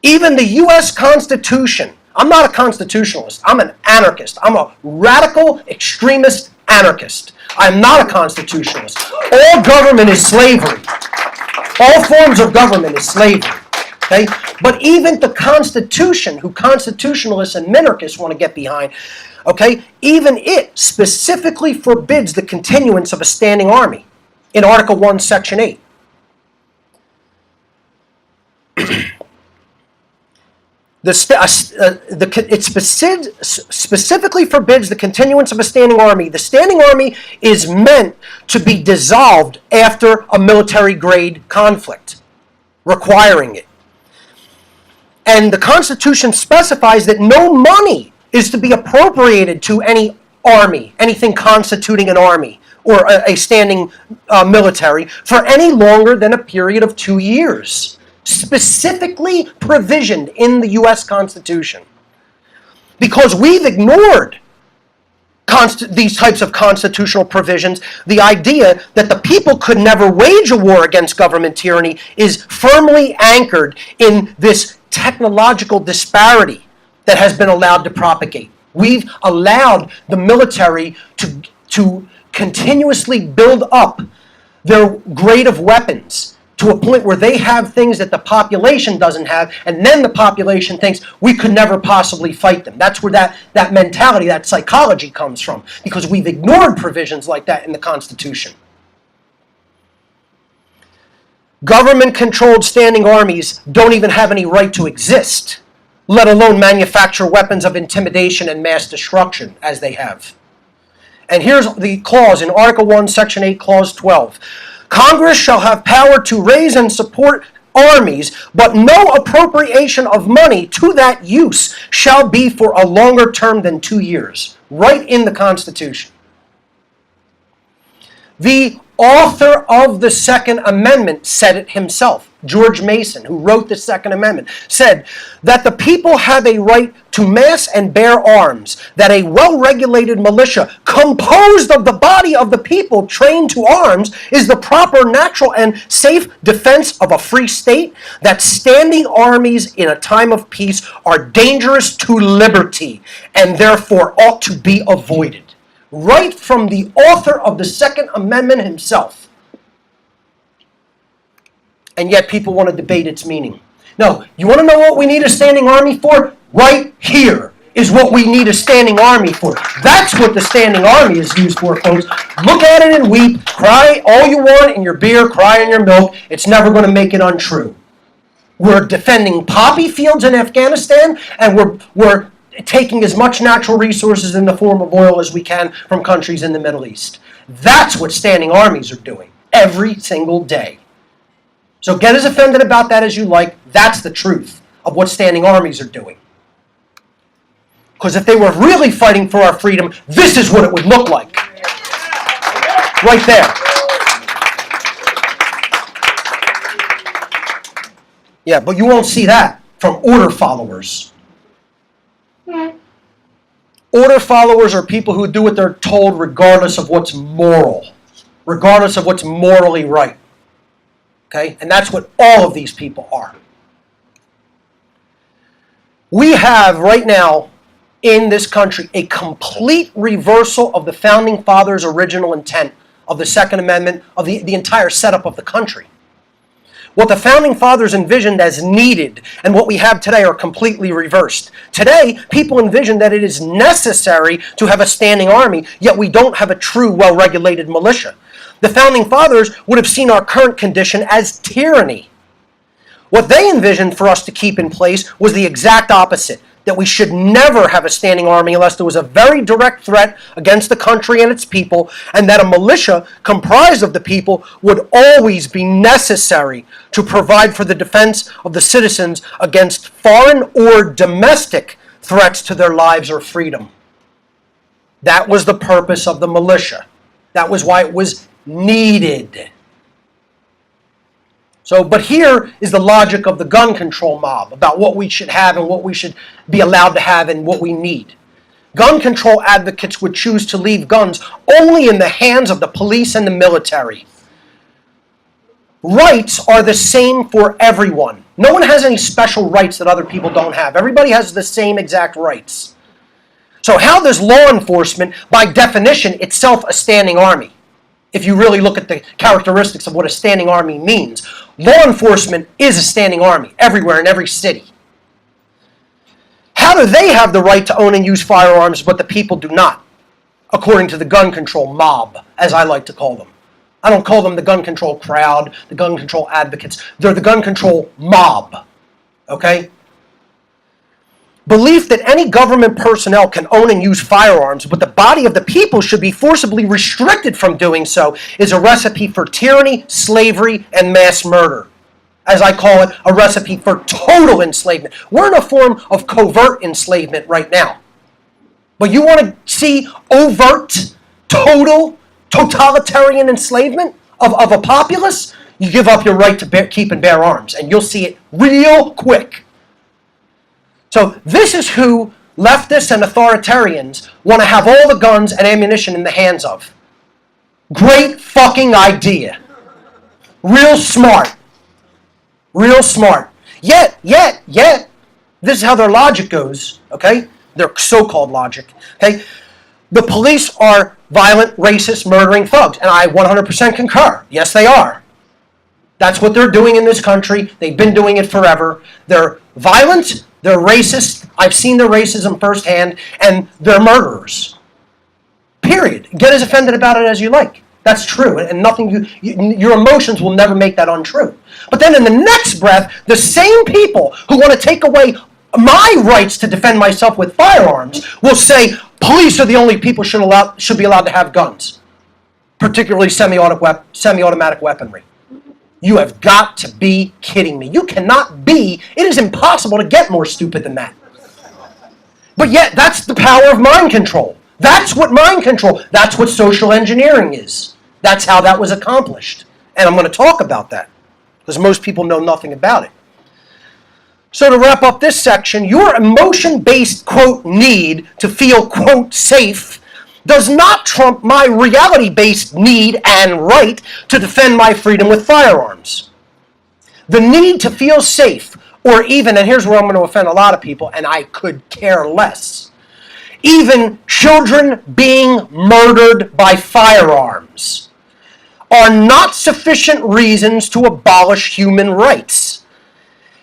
Even the U.S. Constitution, I'm not a constitutionalist, I'm an anarchist. I'm a radical extremist anarchist. I'm not a constitutionalist. All government is slavery. All forms of government is slavery. Okay? But even the Constitution, who constitutionalists and minarchists want to get behind, okay, even it specifically forbids the continuance of a standing army in Article 1, Section 8. It specifically forbids the continuance of a standing army. The standing army is meant to be dissolved after a military-grade conflict, requiring it. And the Constitution specifies that no money is to be appropriated to any army, anything constituting an army or a standing military, for any longer than a period of 2 years. Specifically provisioned in the U.S. Constitution. Because we've ignored these types of constitutional provisions, the idea that the people could never wage a war against government tyranny is firmly anchored in this technological disparity that has been allowed to propagate. We've allowed the military to continuously build up their grade of weapons to a point where they have things that the population doesn't have, and then the population thinks we could never possibly fight them. That's where that mentality, that psychology comes from, because we've ignored provisions like that in the Constitution. Government-controlled standing armies don't even have any right to exist, let alone manufacture weapons of intimidation and mass destruction, as they have. And here's the clause in Article 1, Section 8, Clause 12. Congress shall have power to raise and support armies, but no appropriation of money to that use shall be for a longer term than 2 years. Right in the Constitution. The author of the Second Amendment said it himself. George Mason, who wrote the Second Amendment, said that the people have a right to mass and bear arms, that a well-regulated militia composed of the body of the people trained to arms is the proper, natural, and safe defense of a free state, that standing armies in a time of peace are dangerous to liberty and therefore ought to be avoided. Right from the author of the Second Amendment himself. And yet people want to debate its meaning. No, you want to know what we need a standing army for? Right here is what we need a standing army for. That's what the standing army is used for, folks. Look at it and weep, cry all you want in your beer, cry in your milk. It's never going to make it untrue. We're defending poppy fields in Afghanistan, and we're taking as much natural resources in the form of oil as we can from countries in the Middle East. That's what standing armies are doing every single day. So get as offended about that as you like. That's the truth of what standing armies are doing. Because if they were really fighting for our freedom, this is what it would look like. Right there. Yeah, but you won't see that from order followers. Order followers are people who do what they're told regardless of what's moral. Regardless of what's morally right. Okay? And that's what all of these people are. We have right now in this country a complete reversal of the Founding Fathers' original intent of the Second Amendment, of the entire setup of the country. What the Founding Fathers envisioned as needed and what we have today are completely reversed. Today, people envision that it is necessary to have a standing army, yet we don't have a true, well-regulated militia. The Founding Fathers would have seen our current condition as tyranny. What they envisioned for us to keep in place was the exact opposite, that we should never have a standing army unless there was a very direct threat against the country and its people, and that a militia comprised of the people would always be necessary to provide for the defense of the citizens against foreign or domestic threats to their lives or freedom. That was the purpose of the militia. That was why it was needed. But here is the logic of the gun control mob about what we should have and what we should be allowed to have and what we need. Gun control advocates would choose to leave guns only in the hands of the police and the military. Rights are the same for everyone. No one has any special rights that other people don't have. Everybody has the same exact rights. So how does law enforcement, by definition, itself a standing army? If you really look at the characteristics of what a standing army means, law enforcement is a standing army everywhere in every city. How do they have the right to own and use firearms, but the people do not? According to the gun control mob, as I like to call them. I don't call them the gun control crowd, the gun control advocates. They're the gun control mob. Okay? Belief that any government personnel can own and use firearms, but the body of the people should be forcibly restricted from doing so, is a recipe for tyranny, slavery, and mass murder. As I call it, a recipe for total enslavement. We're in a form of covert enslavement right now. But you want to see overt, total, totalitarian enslavement of a populace? You give up your right to keep and bear arms, and you'll see it real quick. So this is who leftists and authoritarians want to have all the guns and ammunition in the hands of. Great fucking idea. Real smart. Real smart. Yet, this is how their logic goes, okay? Their so-called logic, okay? The police are violent, racist, murdering thugs, and I 100% concur. Yes, they are. That's what they're doing in this country. They've been doing it forever. They're violent, they're racist. I've seen their racism firsthand, and they're murderers. Period. Get as offended about it as you like. That's true, and nothing your emotions will never make that untrue. But then in the next breath, the same people who want to take away my rights to defend myself with firearms will say police are the only people should be allowed to have guns, particularly semi-automatic weaponry. You have got to be kidding me. You cannot be. It is impossible to get more stupid than that. But yet, that's the power of mind control. That's what mind control, that's what social engineering is. That's how that was accomplished. And I'm going to talk about that, because most people know nothing about it. So to wrap up this section, your emotion-based, quote, need to feel, quote, safe does not trump my reality-based need and right to defend my freedom with firearms. The need to feel safe, or even, and here's where I'm going to offend a lot of people, and I could care less, even children being murdered by firearms, are not sufficient reasons to abolish human rights.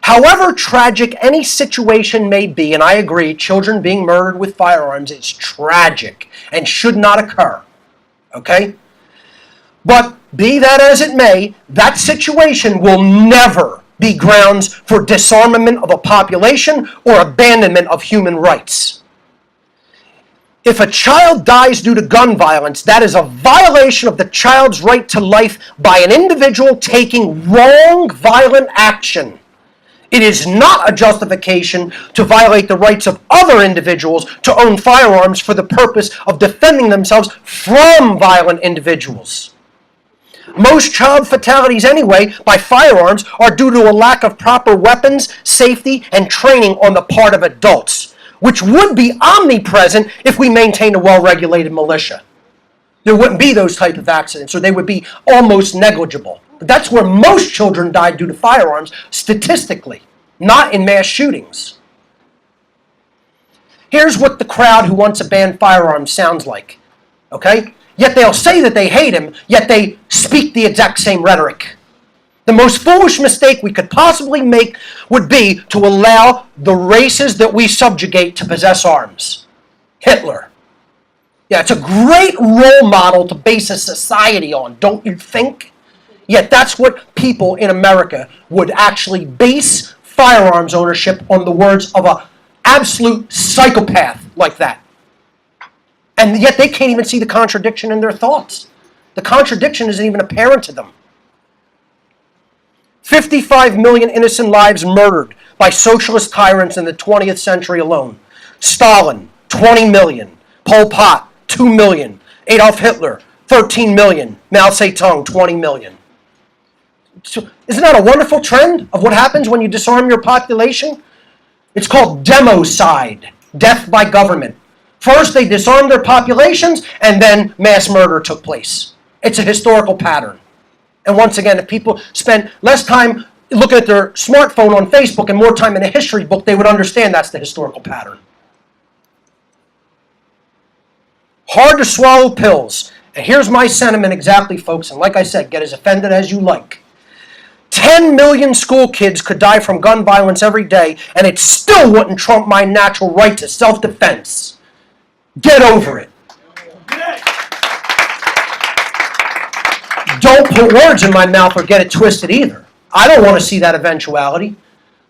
However tragic any situation may be, and I agree, children being murdered with firearms is tragic and should not occur, okay? But be that as it may, that situation will never be grounds for disarmament of a population or abandonment of human rights. If a child dies due to gun violence, that is a violation of the child's right to life by an individual taking wrong, violent action. It is not a justification to violate the rights of other individuals to own firearms for the purpose of defending themselves from violent individuals. Most child fatalities anyway by firearms are due to a lack of proper weapons, safety, and training on the part of adults, which would be omnipresent if we maintained a well-regulated militia. There wouldn't be those type of accidents, or they would be almost negligible. But that's where most children died due to firearms, statistically, not in mass shootings. Here's what the crowd who wants to ban firearms sounds like, okay? Yet they'll say that they hate him, yet they speak the exact same rhetoric. The most foolish mistake we could possibly make would be to allow the races that we subjugate to possess arms. Hitler. Yeah, it's a great role model to base a society on, don't you think? Yet that's what people in America would actually base firearms ownership on, the words of an absolute psychopath like that. And yet they can't even see the contradiction in their thoughts. The contradiction isn't even apparent to them. 55 million innocent lives murdered by socialist tyrants in the 20th century alone. Stalin, 20 million. Pol Pot, 2 million. Adolf Hitler, 13 million. Mao Zedong, 20 million. So, isn't that a wonderful trend of what happens when you disarm your population? It's called democide, death by government. First, they disarmed their populations, and then mass murder took place. It's a historical pattern. And once again, if people spent less time looking at their smartphone on Facebook and more time in a history book, they would understand that's the historical pattern. Hard to swallow pills. And here's my sentiment exactly, folks. And like I said, get as offended as you like. 10 million school kids could die from gun violence every day, and it still wouldn't trump my natural right to self-defense. Get over it. Don't put words in my mouth or get it twisted either. I don't want to see that eventuality.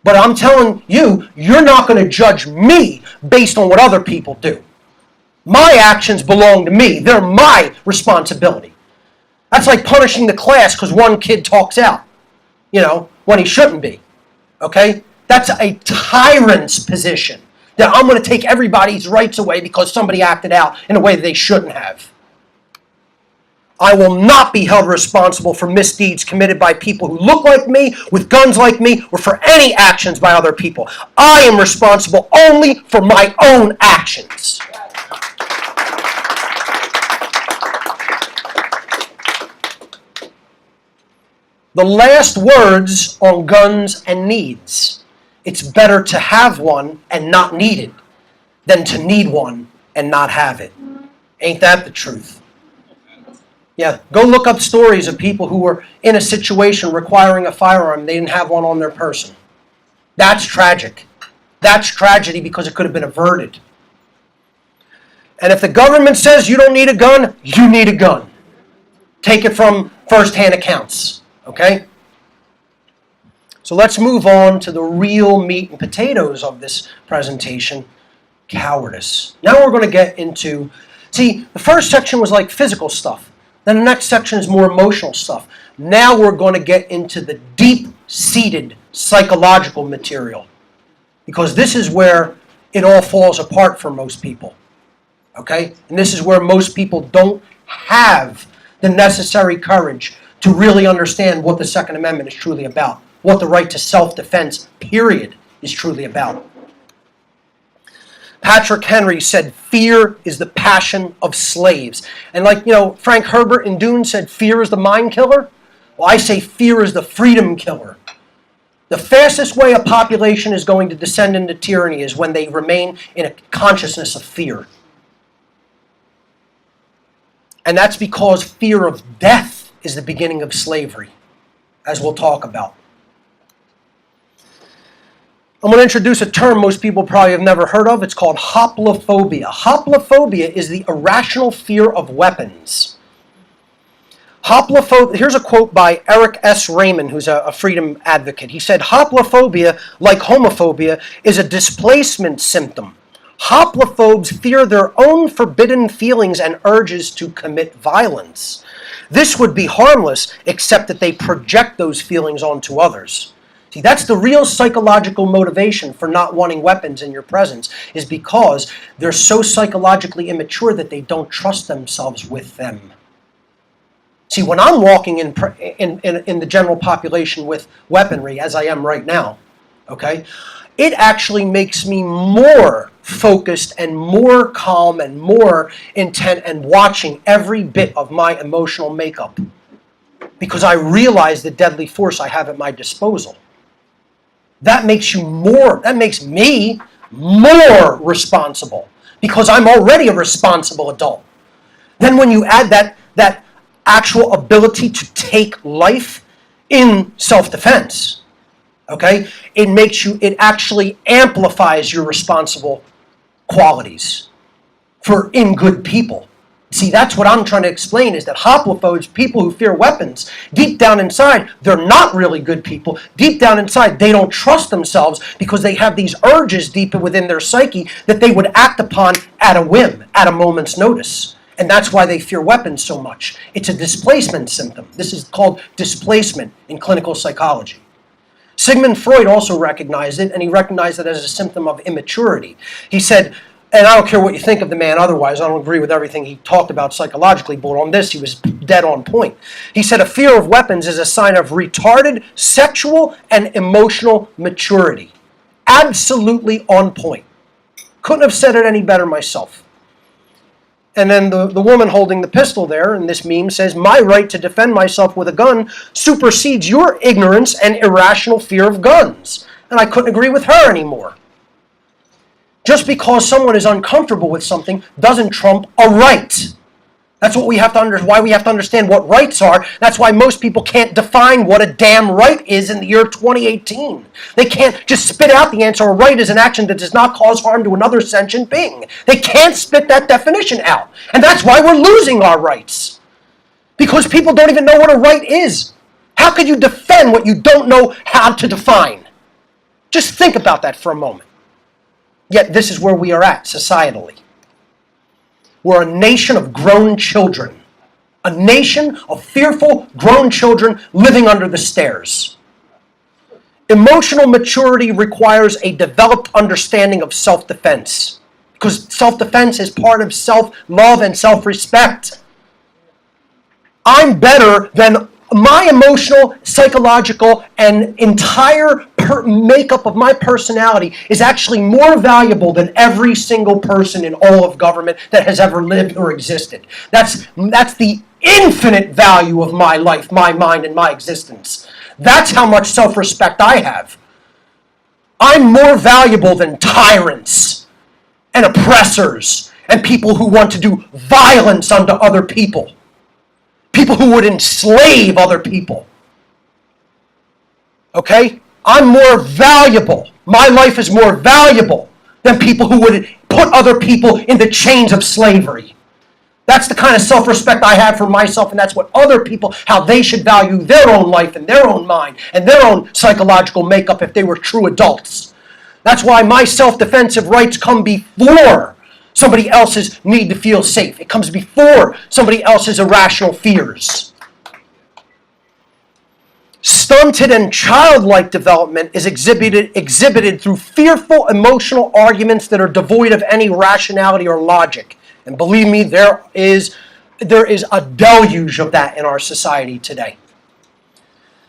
But I'm telling you, you're not going to judge me based on what other people do. My actions belong to me. They're my responsibility. That's like punishing the class because one kid talks out, when he shouldn't be. Okay? That's a tyrant's position. That I'm going to take everybody's rights away because somebody acted out in a way that they shouldn't have. I will not be held responsible for misdeeds committed by people who look like me, with guns like me, or for any actions by other people. I am responsible only for my own actions. The last words on guns and needs. It's better to have one and not need it than to need one and not have it. Ain't that the truth? Yeah, go look up stories of people who were in a situation requiring a firearm. They didn't have one on their person. That's tragic. That's tragedy because it could have been averted. And if the government says you don't need a gun, you need a gun. Take it from first-hand accounts, okay? So let's move on to the real meat and potatoes of this presentation, cowardice. Now we're going to get into, the first section was like physical stuff. Then the next section is more emotional stuff. Now we're going to get into the deep-seated psychological material. Because this is where it all falls apart for most people. Okay? And this is where most people don't have the necessary courage to really understand what the Second Amendment is truly about. What the right to self-defense, period, is truly about. Patrick Henry said, fear is the passion of slaves. And Frank Herbert in Dune said, fear is the mind killer. Well, I say fear is the freedom killer. The fastest way a population is going to descend into tyranny is when they remain in a consciousness of fear. And that's because fear of death is the beginning of slavery, as we'll talk about. I'm going to introduce a term most people probably have never heard of. It's called hoplophobia. Hoplophobia is the irrational fear of weapons. Here's a quote by Eric S. Raymond, who's a freedom advocate. He said, hoplophobia, like homophobia, is a displacement symptom. Hoplophobes fear their own forbidden feelings and urges to commit violence. This would be harmless, except that they project those feelings onto others. See, that's the real psychological motivation for not wanting weapons in your presence, is because they're so psychologically immature that they don't trust themselves with them. See, when I'm walking in the general population with weaponry, as I am right now, okay, it actually makes me more focused and more calm and more intent and watching every bit of my emotional makeup, because I realize the deadly force I have at my disposal. That makes me more responsible, because I'm already a responsible adult. Then when you add that actual ability to take life, in self-defense. Okay? It actually amplifies your responsible qualities in good people. See, that's what I'm trying to explain, is that hoplophobes, people who fear weapons, deep down inside, they're not really good people. Deep down inside, they don't trust themselves because they have these urges deep within their psyche that they would act upon at a whim, at a moment's notice. And that's why they fear weapons so much. It's a displacement symptom. This is called displacement in clinical psychology. Sigmund Freud also recognized it, and he recognized it as a symptom of immaturity. He said, and I don't care what you think of the man otherwise, I don't agree with everything he talked about psychologically, but on this he was dead on point. He said a fear of weapons is a sign of retarded sexual and emotional maturity. Absolutely on point. Couldn't have said it any better myself. And then the woman holding the pistol there in this meme says, my right to defend myself with a gun supersedes your ignorance and irrational fear of guns. And I couldn't agree with her anymore. Just because someone is uncomfortable with something doesn't trump a right. That's what we have to why we have to understand what rights are. That's why most people can't define what a damn right is in the year 2018. They can't just spit out the answer. A right is an action that does not cause harm to another sentient being. They can't spit that definition out. And that's why we're losing our rights. Because people don't even know what a right is. How could you defend what you don't know how to define? Just think about that for a moment. Yet this is where we are at societally. We're a nation of grown children. A nation of fearful grown children living under the stairs. Emotional maturity requires a developed understanding of self-defense. Because self-defense is part of self-love and self-respect. I'm better than my emotional, psychological, and entire makeup of my personality is actually more valuable than every single person in all of government that has ever lived or existed. That's the infinite value of my life, my mind, and my existence. That's how much self-respect I have. I'm more valuable than tyrants and oppressors and people who want to do violence unto other people. People who would enslave other people. Okay? I'm more valuable. My life is more valuable than people who would put other people in the chains of slavery. That's the kind of self-respect I have for myself, and that's what other people, how they should value their own life and their own mind and their own psychological makeup if they were true adults. That's why my self-defensive rights come before somebody else's need to feel safe. It comes before somebody else's irrational fears. Stunted and childlike development is exhibited through fearful emotional arguments that are devoid of any rationality or logic. And believe me, there is a deluge of that in our society today.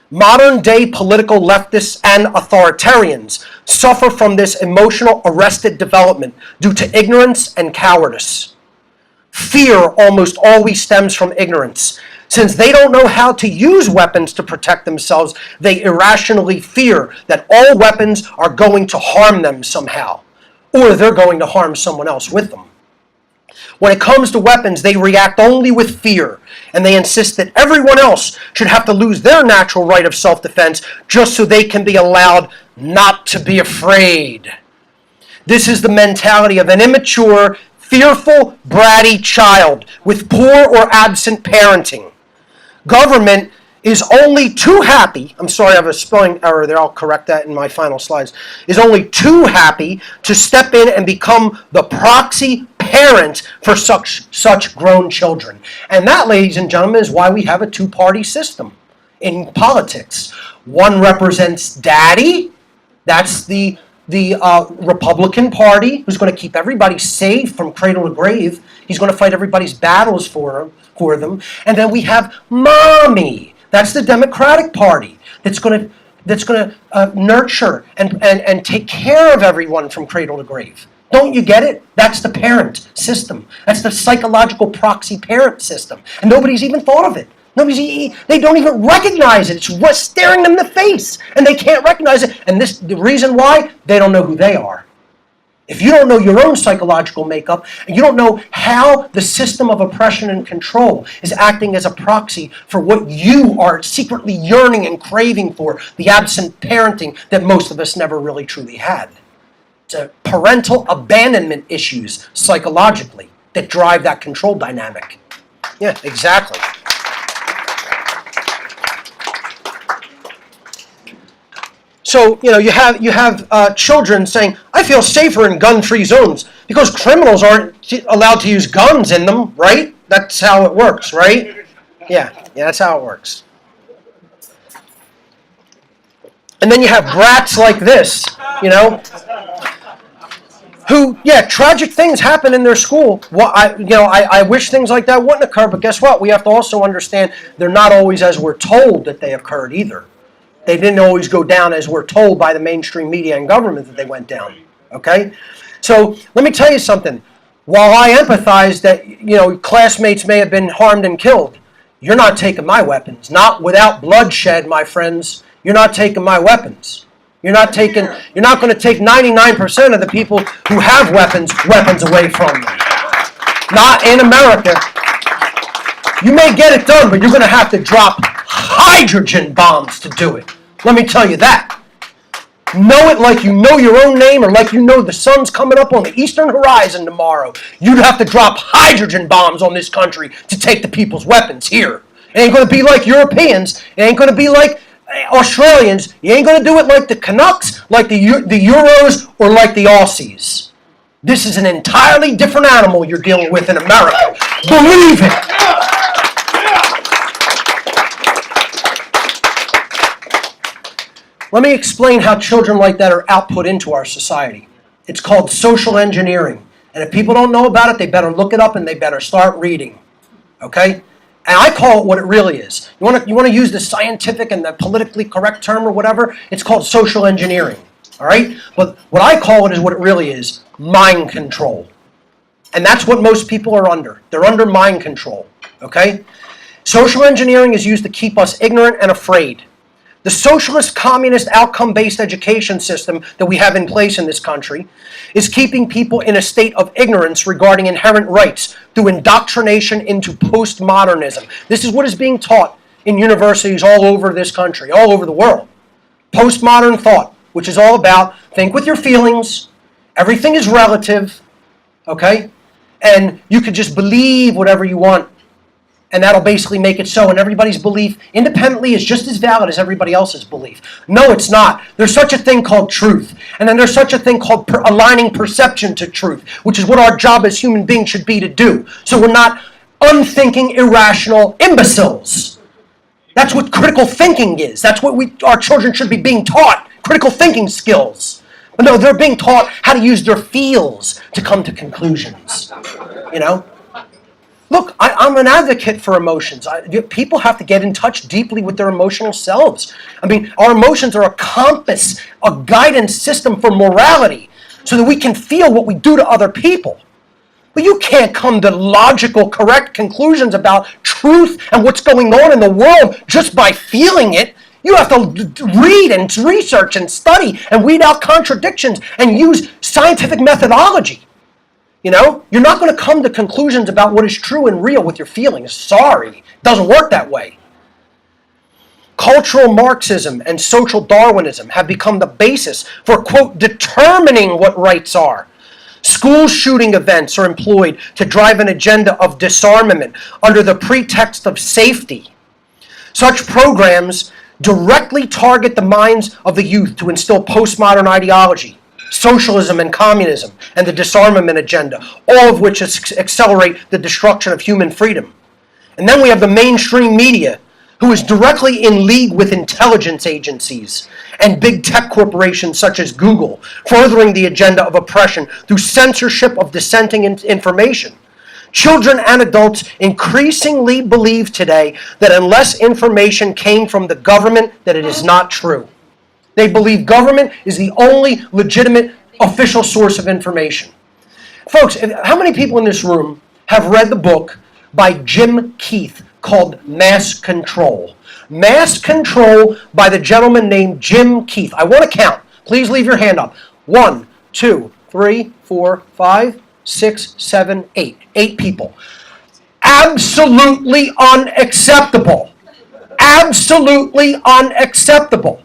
Modern day political leftists and authoritarians suffer from this emotional arrested development due to ignorance and cowardice. Fear almost always stems from ignorance. Since they don't know how to use weapons to protect themselves, they irrationally fear that all weapons are going to harm them somehow, or they're going to harm someone else with them. When it comes to weapons, they react only with fear, and they insist that everyone else should have to lose their natural right of self-defense just so they can be allowed not to be afraid. This is the mentality of an immature, fearful, bratty child with poor or absent parenting. Government is only too happy, I'm sorry I have a spelling error there, I'll correct that in my final slides, is only too happy to step in and become the proxy parent for such grown children. And that, ladies and gentlemen, is why we have a two-party system in politics. One represents daddy, that's the Republican Party, who's going to keep everybody safe from cradle to grave. He's going to fight everybody's battles for them. And then we have mommy. That's the Democratic Party that's going to nurture and take care of everyone from cradle to grave. Don't you get it? That's the parent system. That's the psychological proxy parent system. And nobody's even thought of it. They don't even recognize it. It's staring them in the face. And they can't recognize it. And the reason why, they don't know who they are. If you don't know your own psychological makeup, and you don't know how the system of oppression and control is acting as a proxy for what you are secretly yearning and craving for, the absent parenting that most of us never really truly had. It's a parental abandonment issues psychologically that drive that control dynamic. Yeah, exactly. So, you have children saying, I feel safer in gun-free zones because criminals aren't allowed to use guns in them, right? That's how it works, right? Yeah, that's how it works. And then you have brats like this, who, tragic things happen in their school. Well, I wish things like that wouldn't occur, but guess what? We have to also understand they're not always as we're told that they occurred either. They didn't always go down as we're told by the mainstream media and government that they went down, okay? So let me tell you something. While I empathize that, classmates may have been harmed and killed, you're not taking my weapons. Not without bloodshed, my friends. You're not taking my weapons. You're not going to take 99% of the people who have weapons away from them. Not in America. You may get it done, but you're going to have to drop hydrogen bombs to do it. Let me tell you that. Know it like you know your own name or like you know the sun's coming up on the eastern horizon tomorrow. You'd have to drop hydrogen bombs on this country to take the people's weapons here. It ain't going to be like Europeans. It ain't going to be like Australians. You ain't going to do it like the Canucks, like the Euros, or like the Aussies. This is an entirely different animal you're dealing with in America. Believe it. Let me explain how children like that are output into our society. It's called social engineering. And if people don't know about it, they better look it up and they better start reading. Okay? And I call it what it really is. You want to use the scientific and the politically correct term or whatever? It's called social engineering. All right? But what I call it is what it really is. Mind control. And that's what most people are under. They're under mind control. Okay? Social engineering is used to keep us ignorant and afraid. The socialist, communist, outcome-based education system that we have in place in this country is keeping people in a state of ignorance regarding inherent rights through indoctrination into postmodernism. This is what is being taught in universities all over this country, all over the world. Postmodern thought, which is all about think with your feelings, everything is relative, okay? And you could just believe whatever you want. And that'll basically make it so. And everybody's belief independently is just as valid as everybody else's belief. No, it's not. There's such a thing called truth. And then there's such a thing called aligning perception to truth, which is what our job as human beings should be to do. So we're not unthinking, irrational imbeciles. That's what critical thinking is. That's what our children should be being taught, critical thinking skills. But no, they're being taught how to use their feels to come to conclusions. Look, I'm an advocate for emotions. People have to get in touch deeply with their emotional selves. I mean, our emotions are a compass, a guidance system for morality, so that we can feel what we do to other people. But you can't come to logical, correct conclusions about truth and what's going on in the world just by feeling it. You have to read and research and study and weed out contradictions and use scientific methodology. You're not going to come to conclusions about what is true and real with your feelings. Sorry, it doesn't work that way. Cultural Marxism and social Darwinism have become the basis for, quote, determining what rights are. School shooting events are employed to drive an agenda of disarmament under the pretext of safety. Such programs directly target the minds of the youth to instill postmodern ideology, socialism and communism, and the disarmament agenda, all of which accelerate the destruction of human freedom. And then we have the mainstream media, who is directly in league with intelligence agencies and big tech corporations such as Google, furthering the agenda of oppression through censorship of dissenting information. Children and adults increasingly believe today that unless information came from the government, that it is not true. They believe government is the only legitimate official source of information. Folks, how many people in this room have read the book by Jim Keith called Mass Control? Mass Control by the gentleman named Jim Keith. I want to count. Please leave your hand up. 1, 2, 3. 3, 4, 5, 6, 7, 8. 8 people. Absolutely unacceptable. Absolutely unacceptable.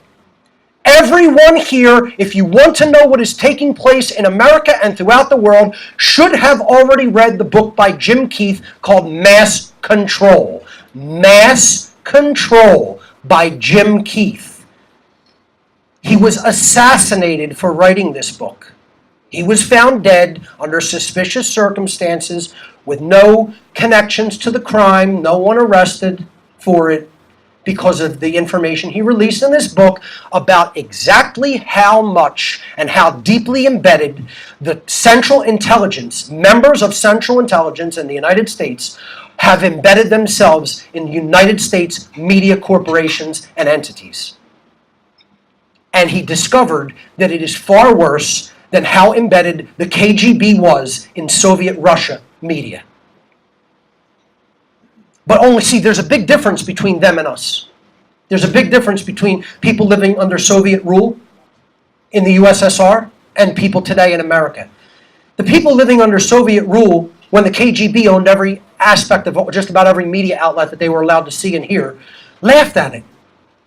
Everyone here, if you want to know what is taking place in America and throughout the world, should have already read the book by Jim Keith called Mass Control. Mass Control by Jim Keith. He was assassinated for writing this book. He was found dead under suspicious circumstances with no connections to the crime, no one arrested for it, because of the information he released in this book about exactly how much and how deeply embedded the Central Intelligence, members of Central Intelligence in the United States, have embedded themselves in United States media corporations and entities. And he discovered that it is far worse than how embedded the KGB was in Soviet Russia media. But only, see, there's a big difference between them and us. There's a big difference between people living under Soviet rule in the USSR and people today in America. The people living under Soviet rule, when the KGB owned every aspect of just about every media outlet that they were allowed to see and hear, laughed at it.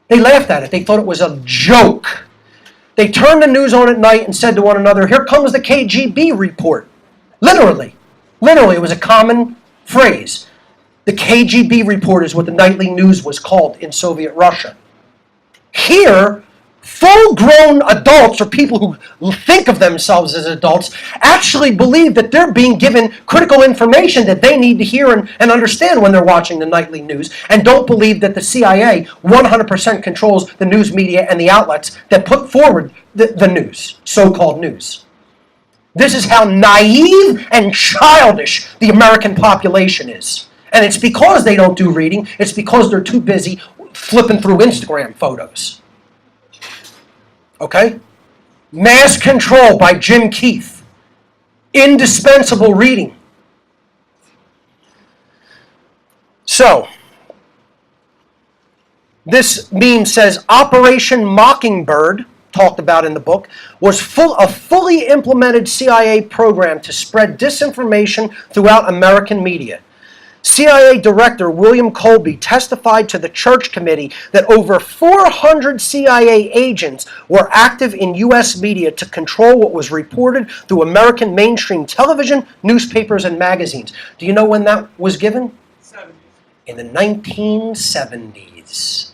They laughed at it. They thought it was a joke. They turned the news on at night and said to one another, "Here comes the KGB report." Literally. Literally, it was a common phrase. The KGB report is what the nightly news was called in Soviet Russia. Here, full-grown adults, or people who think of themselves as adults, actually believe that they're being given critical information that they need to hear and understand when they're watching the nightly news, and don't believe that the CIA 100% controls the news media and the outlets that put forward the news, so-called news. This is how naive and childish the American population is. And it's because they don't do reading. It's because they're too busy flipping through Instagram photos. Okay? Mass Control by Jim Keith. Indispensable reading. So, this meme says, Operation Mockingbird, talked about in the book, was a fully implemented CIA program to spread disinformation throughout American media. CIA Director William Colby testified to the Church Committee that over 400 CIA agents were active in U.S. media to control what was reported through American mainstream television, newspapers, and magazines. Do you know when that was given? 70s. In the 1970s.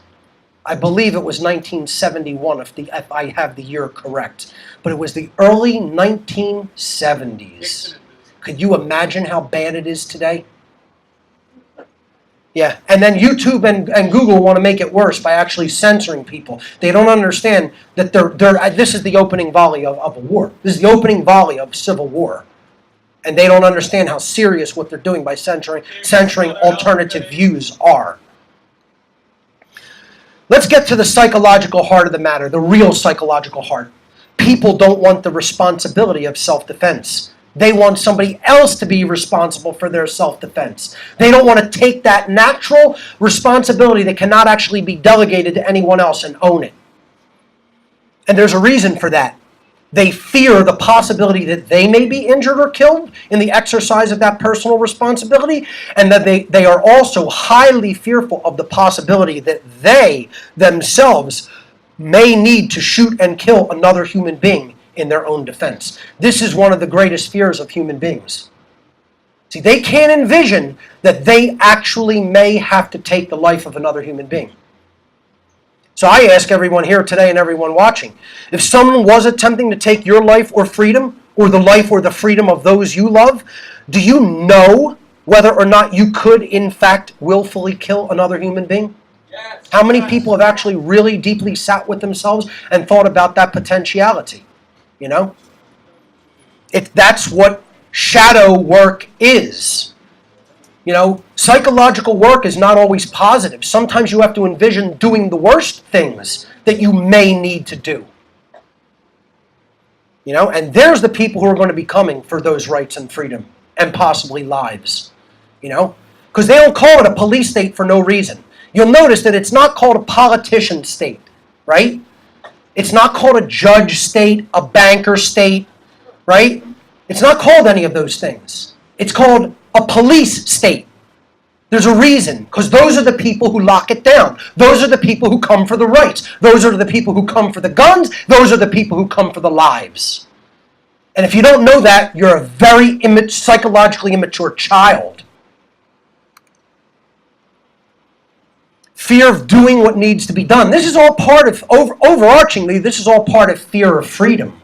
I believe it was 1971, if I have the year correct. But it was the early 1970s. Could you imagine how bad it is today? Yeah, and then YouTube and Google want to make it worse by actually censoring people. They don't understand that this is the opening volley of a war. This is the opening volley of civil war. And they don't understand how serious what they're doing by censoring alternative views are. Let's get to the psychological heart of the matter, the real psychological heart. People don't want the responsibility of self-defense. They want somebody else to be responsible for their self-defense. They don't want to take that natural responsibility that cannot actually be delegated to anyone else and own it. And there's a reason for that. They fear the possibility that they may be injured or killed in the exercise of that personal responsibility, and that they are also highly fearful of the possibility that they themselves may need to shoot and kill another human being in their own defense. This is one of the greatest fears of human beings. See, they can't envision that they actually may have to take the life of another human being. So I ask everyone here today and everyone watching, if someone was attempting to take your life or freedom, or the life or the freedom of those you love, do you know whether or not you could, in fact, willfully kill another human being? Yes. How many people have actually really deeply sat with themselves and thought about that potentiality? You know? That's what shadow work is. You know, psychological work is not always positive. Sometimes you have to envision doing the worst things that you may need to do. You know, and there's the people who are going to be coming for those rights and freedom and possibly lives. You know, because they don't call it a police state for no reason. You'll notice that it's not called a politician state, right? It's not called a judge state, a banker state, right? It's not called any of those things. It's called a police state. There's a reason, because those are the people who lock it down. Those are the people who come for the rights. Those are the people who come for the guns. Those are the people who come for the lives. And if you don't know that, you're a very psychologically immature child. Fear of doing what needs to be done. This is all part of, overarchingly, this is all part of fear of freedom.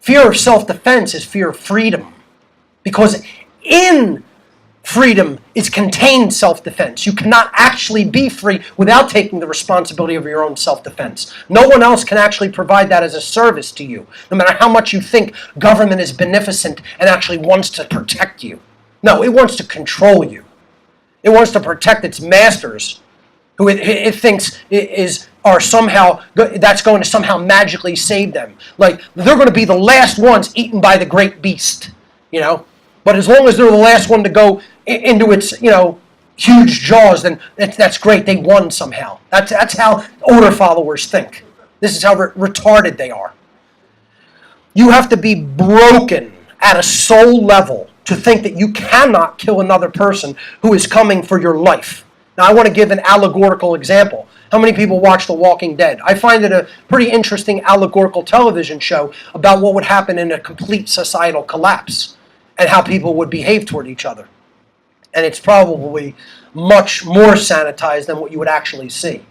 Fear of self-defense is fear of freedom. Because in freedom is contained self-defense. You cannot actually be free without taking the responsibility of your own self-defense. No one else can actually provide that as a service to you, no matter how much you think government is beneficent and actually wants to protect you. No, it wants to control you. It wants to protect its masters, who it thinks are somehow, that's going to somehow magically save them. Like, they're going to be the last ones eaten by the great beast, you know? But as long as they're the last one to go into its, huge jaws, then that's great. They won somehow. That's how order followers think. This is how retarded they are. You have to be broken at a soul level to think that you cannot kill another person who is coming for your life. Now, I want to give an allegorical example. How many people watch The Walking Dead? I find it a pretty interesting allegorical television show about what would happen in a complete societal collapse and how people would behave toward each other. And it's probably much more sanitized than what you would actually see.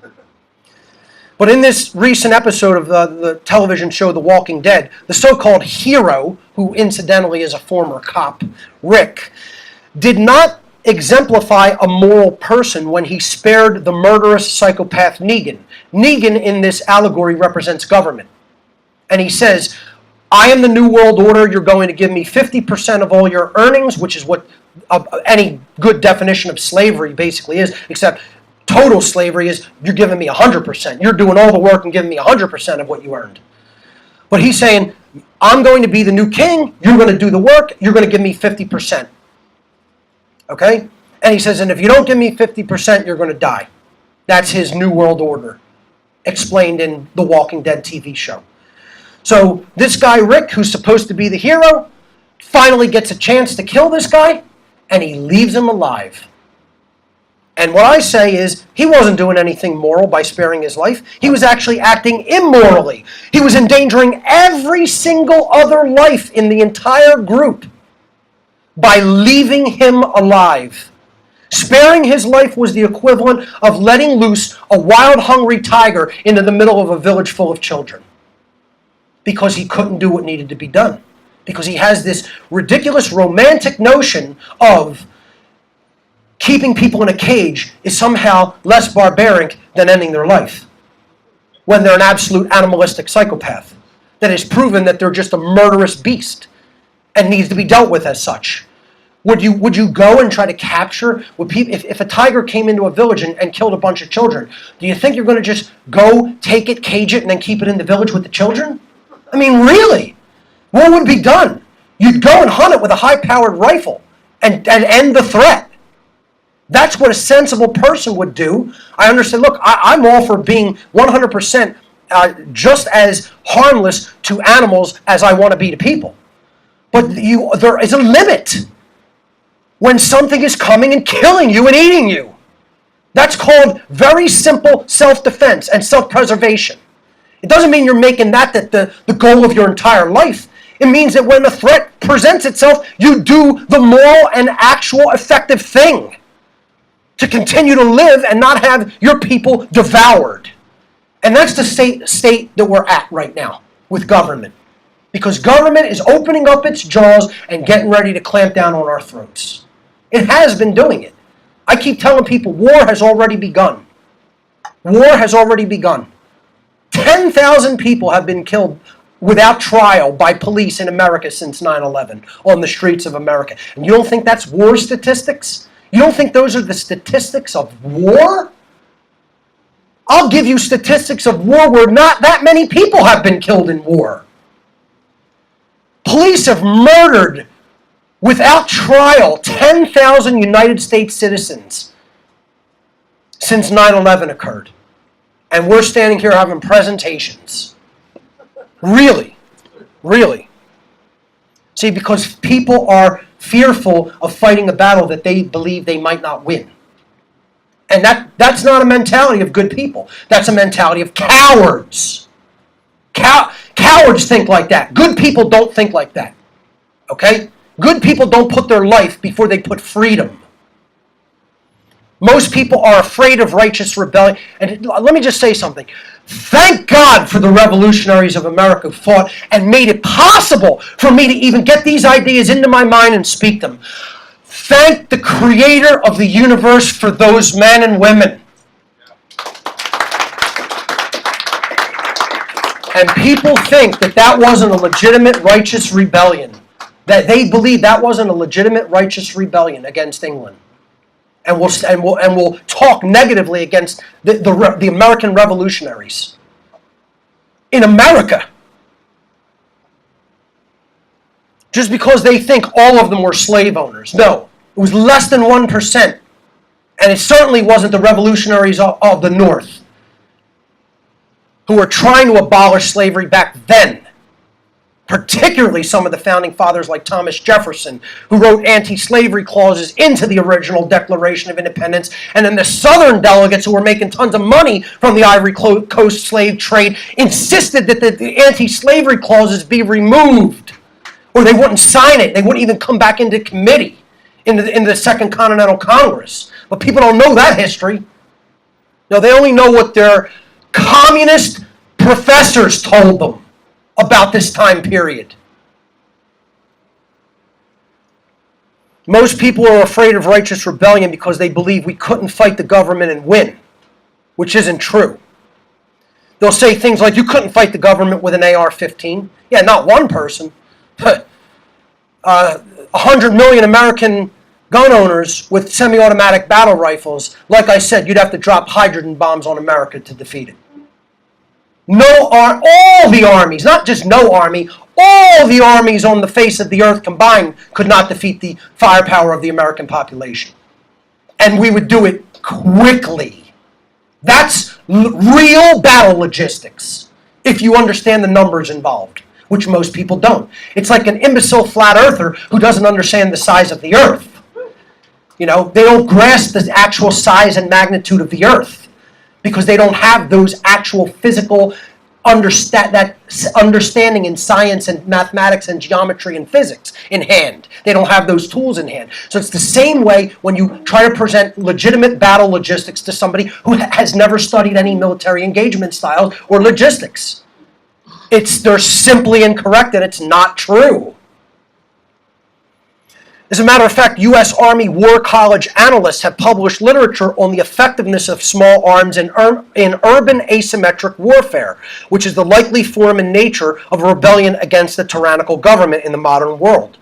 But in this recent episode of the television show The Walking Dead, the so-called hero, who incidentally is a former cop, Rick, did not exemplify a moral person when he spared the murderous psychopath Negan. Negan in this allegory represents government. And he says, I am the New World Order. You're going to give me 50% of all your earnings, which is what any good definition of slavery basically is, except total slavery is you're giving me 100%. You're doing all the work and giving me 100% of what you earned. But he's saying, I'm going to be the new king. You're going to do the work. You're going to give me 50%. Okay? And he says, and if you don't give me 50%, you're going to die. That's his New World Order, explained in the Walking Dead TV show. So this guy, Rick, who's supposed to be the hero, finally gets a chance to kill this guy, and he leaves him alive. And what I say is, he wasn't doing anything moral by sparing his life. He was actually acting immorally. He was endangering every single other life in the entire group by leaving him alive. Sparing his life was the equivalent of letting loose a wild, hungry tiger into the middle of a village full of children. Because he couldn't do what needed to be done. Because he has this ridiculous romantic notion of keeping people in a cage is somehow less barbaric than ending their life. When they're an absolute animalistic psychopath that has proven that they're just a murderous beast and needs to be dealt with as such. Would you go and try to capture, if a tiger came into a village and killed a bunch of children, do you think you're going to just go, take it, cage it, and then keep it in the village with the children? I mean, really? What would be done? You'd go and hunt it with a high-powered rifle and end the threat. That's what a sensible person would do. I understand, look, I'm all for being 100% just as harmless to animals as I want to be to people. But there is a limit when something is coming and killing you and eating you. That's called very simple self-defense and self-preservation. It doesn't mean you're making that the goal of your entire life. It means that when a threat presents itself, you do the moral and actual effective thing to continue to live and not have your people devoured. And that's the state that we're at right now with government. Because government is opening up its jaws and getting ready to clamp down on our throats. It has been doing it. I keep telling people war has already begun. War has already begun. 10,000 people have been killed without trial by police in America since 9/11 on the streets of America. And you don't think that's war statistics? You don't think those are the statistics of war? I'll give you statistics of war where not that many people have been killed in war. Police have murdered without trial 10,000 United States citizens since 9/11 occurred. And we're standing here having presentations. Really? Really? See, because people are fearful of fighting a battle that they believe they might not win. And that's not a mentality of good people. That's a mentality of cowards. Cowards think like that. Good people don't think like that. Okay? Good people don't put their life before they put freedom. Most people are afraid of righteous rebellion. And let me just say something. Thank God for the revolutionaries of America who fought and made it possible for me to even get these ideas into my mind and speak them. Thank the creator of the universe for those men and women. And people think that that wasn't a legitimate righteous rebellion. That they believe that wasn't a legitimate righteous rebellion against England. And we'll talk negatively against the American revolutionaries. In America. Just because they think all of them were slave owners. No. It was less than 1%. And it certainly wasn't the revolutionaries of the North who were trying to abolish slavery back then. Particularly some of the founding fathers like Thomas Jefferson, who wrote anti-slavery clauses into the original Declaration of Independence, and then the Southern delegates who were making tons of money from the Ivory Coast slave trade insisted that the anti-slavery clauses be removed, or they wouldn't sign it. They wouldn't even come back into committee in the Second Continental Congress. But people don't know that history. No, they only know what their communist professors told them about this time period. Most people are afraid of righteous rebellion because they believe we couldn't fight the government and win, which isn't true. They'll say things like, you couldn't fight the government with an AR-15. Yeah, not one person. 100 million American gun owners with semi-automatic battle rifles. Like I said, you'd have to drop hydrogen bombs on America to defeat it. All the armies, not just no army, all the armies on the face of the earth combined could not defeat the firepower of the American population. And we would do it quickly. That's real battle logistics, if you understand the numbers involved, which most people don't. It's like an imbecile flat earther who doesn't understand the size of the earth. You know, they don't grasp the actual size and magnitude of the earth, because they don't have those actual physical understanding in science and mathematics and geometry and physics in hand. They don't have those tools in hand. So it's the same way when you try to present legitimate battle logistics to somebody who has never studied any military engagement styles or logistics. They're simply incorrect and it's not true. As a matter of fact, U.S. Army War College analysts have published literature on the effectiveness of small arms in urban asymmetric warfare, which is the likely form and nature of a rebellion against the tyrannical government in the modern world.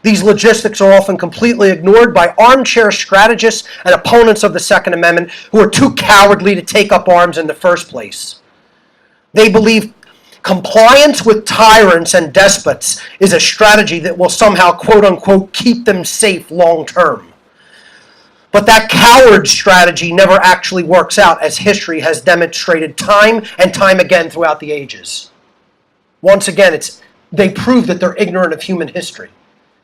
These logistics are often completely ignored by armchair strategists and opponents of the Second Amendment who are too cowardly to take up arms in the first place. They believe compliance with tyrants and despots is a strategy that will somehow, quote-unquote, keep them safe long-term. But that coward strategy never actually works out, as history has demonstrated time and time again throughout the ages. Once again, they prove that they're ignorant of human history.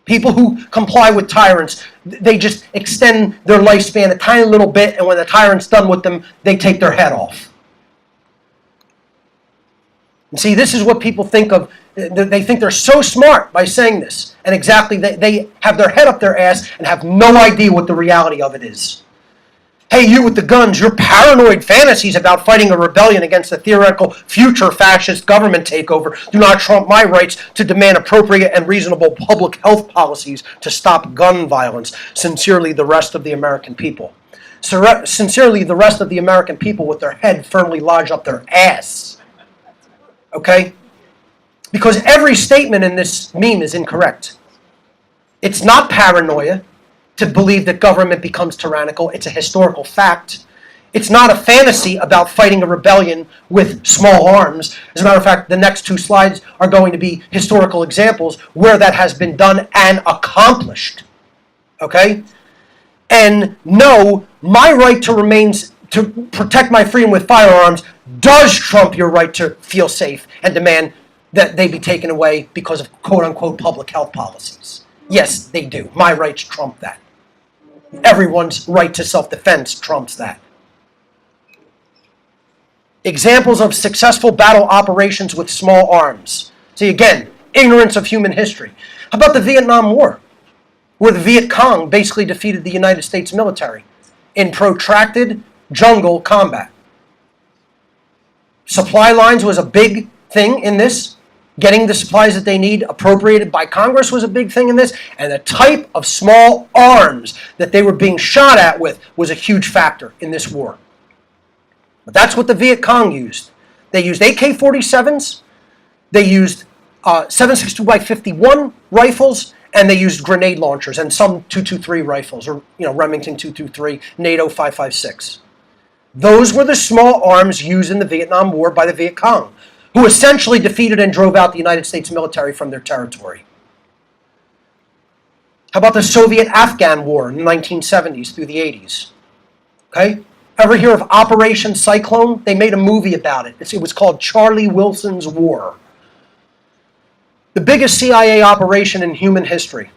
People who comply with tyrants, they just extend their lifespan a tiny little bit, and when the tyrant's done with them, they take their head off. And see, this is what people think of. They think they're so smart by saying this. And exactly, they have their head up their ass and have no idea what the reality of it is. Hey, you with the guns, your paranoid fantasies about fighting a rebellion against a theoretical future fascist government takeover do not trump my rights to demand appropriate and reasonable public health policies to stop gun violence. Sincerely, the rest of the American people. Sincerely, the rest of the American people with their head firmly lodged up their ass. Okay? Because every statement in this meme is incorrect. It's not paranoia to believe that government becomes tyrannical. It's a historical fact. It's not a fantasy about fighting a rebellion with small arms. As a matter of fact, the next two slides are going to be historical examples where that has been done and accomplished. Okay? And no, my right to protect my freedom with firearms does trump your right to feel safe and demand that they be taken away because of quote-unquote public health policies. Yes, they do. My rights trump that. Everyone's right to self-defense trumps that. Examples of successful battle operations with small arms. See, again, ignorance of human history. How about the Vietnam War, where the Viet Cong basically defeated the United States military in protracted jungle combat? Supply lines was a big thing in this. Getting the supplies that they need appropriated by Congress was a big thing in this. And the type of small arms that they were being shot at with was a huge factor in this war. But that's what the Viet Cong used. They used AK-47s, they used 7.62x51 rifles, and they used grenade launchers and some 223 rifles, or Remington 223, NATO 5.56. Those were the small arms used in the Vietnam War by the Viet Cong, who essentially defeated and drove out the United States military from their territory. How about the Soviet-Afghan War in the 1970s through the 80s? Okay? Ever hear of Operation Cyclone? They made a movie about it. It was called Charlie Wilson's War. The biggest CIA operation in human history.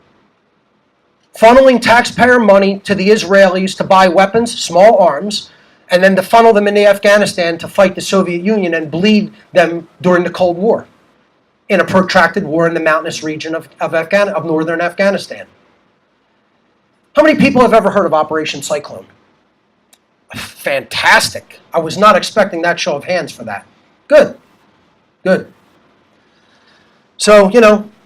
Funneling taxpayer money to the Israelis to buy weapons, small arms, and then to funnel them into Afghanistan to fight the Soviet Union and bleed them during the Cold War in a protracted war in the mountainous region of northern Afghanistan. How many people have ever heard of Operation Cyclone? Fantastic. I was not expecting that show of hands for that. Good. Good. So,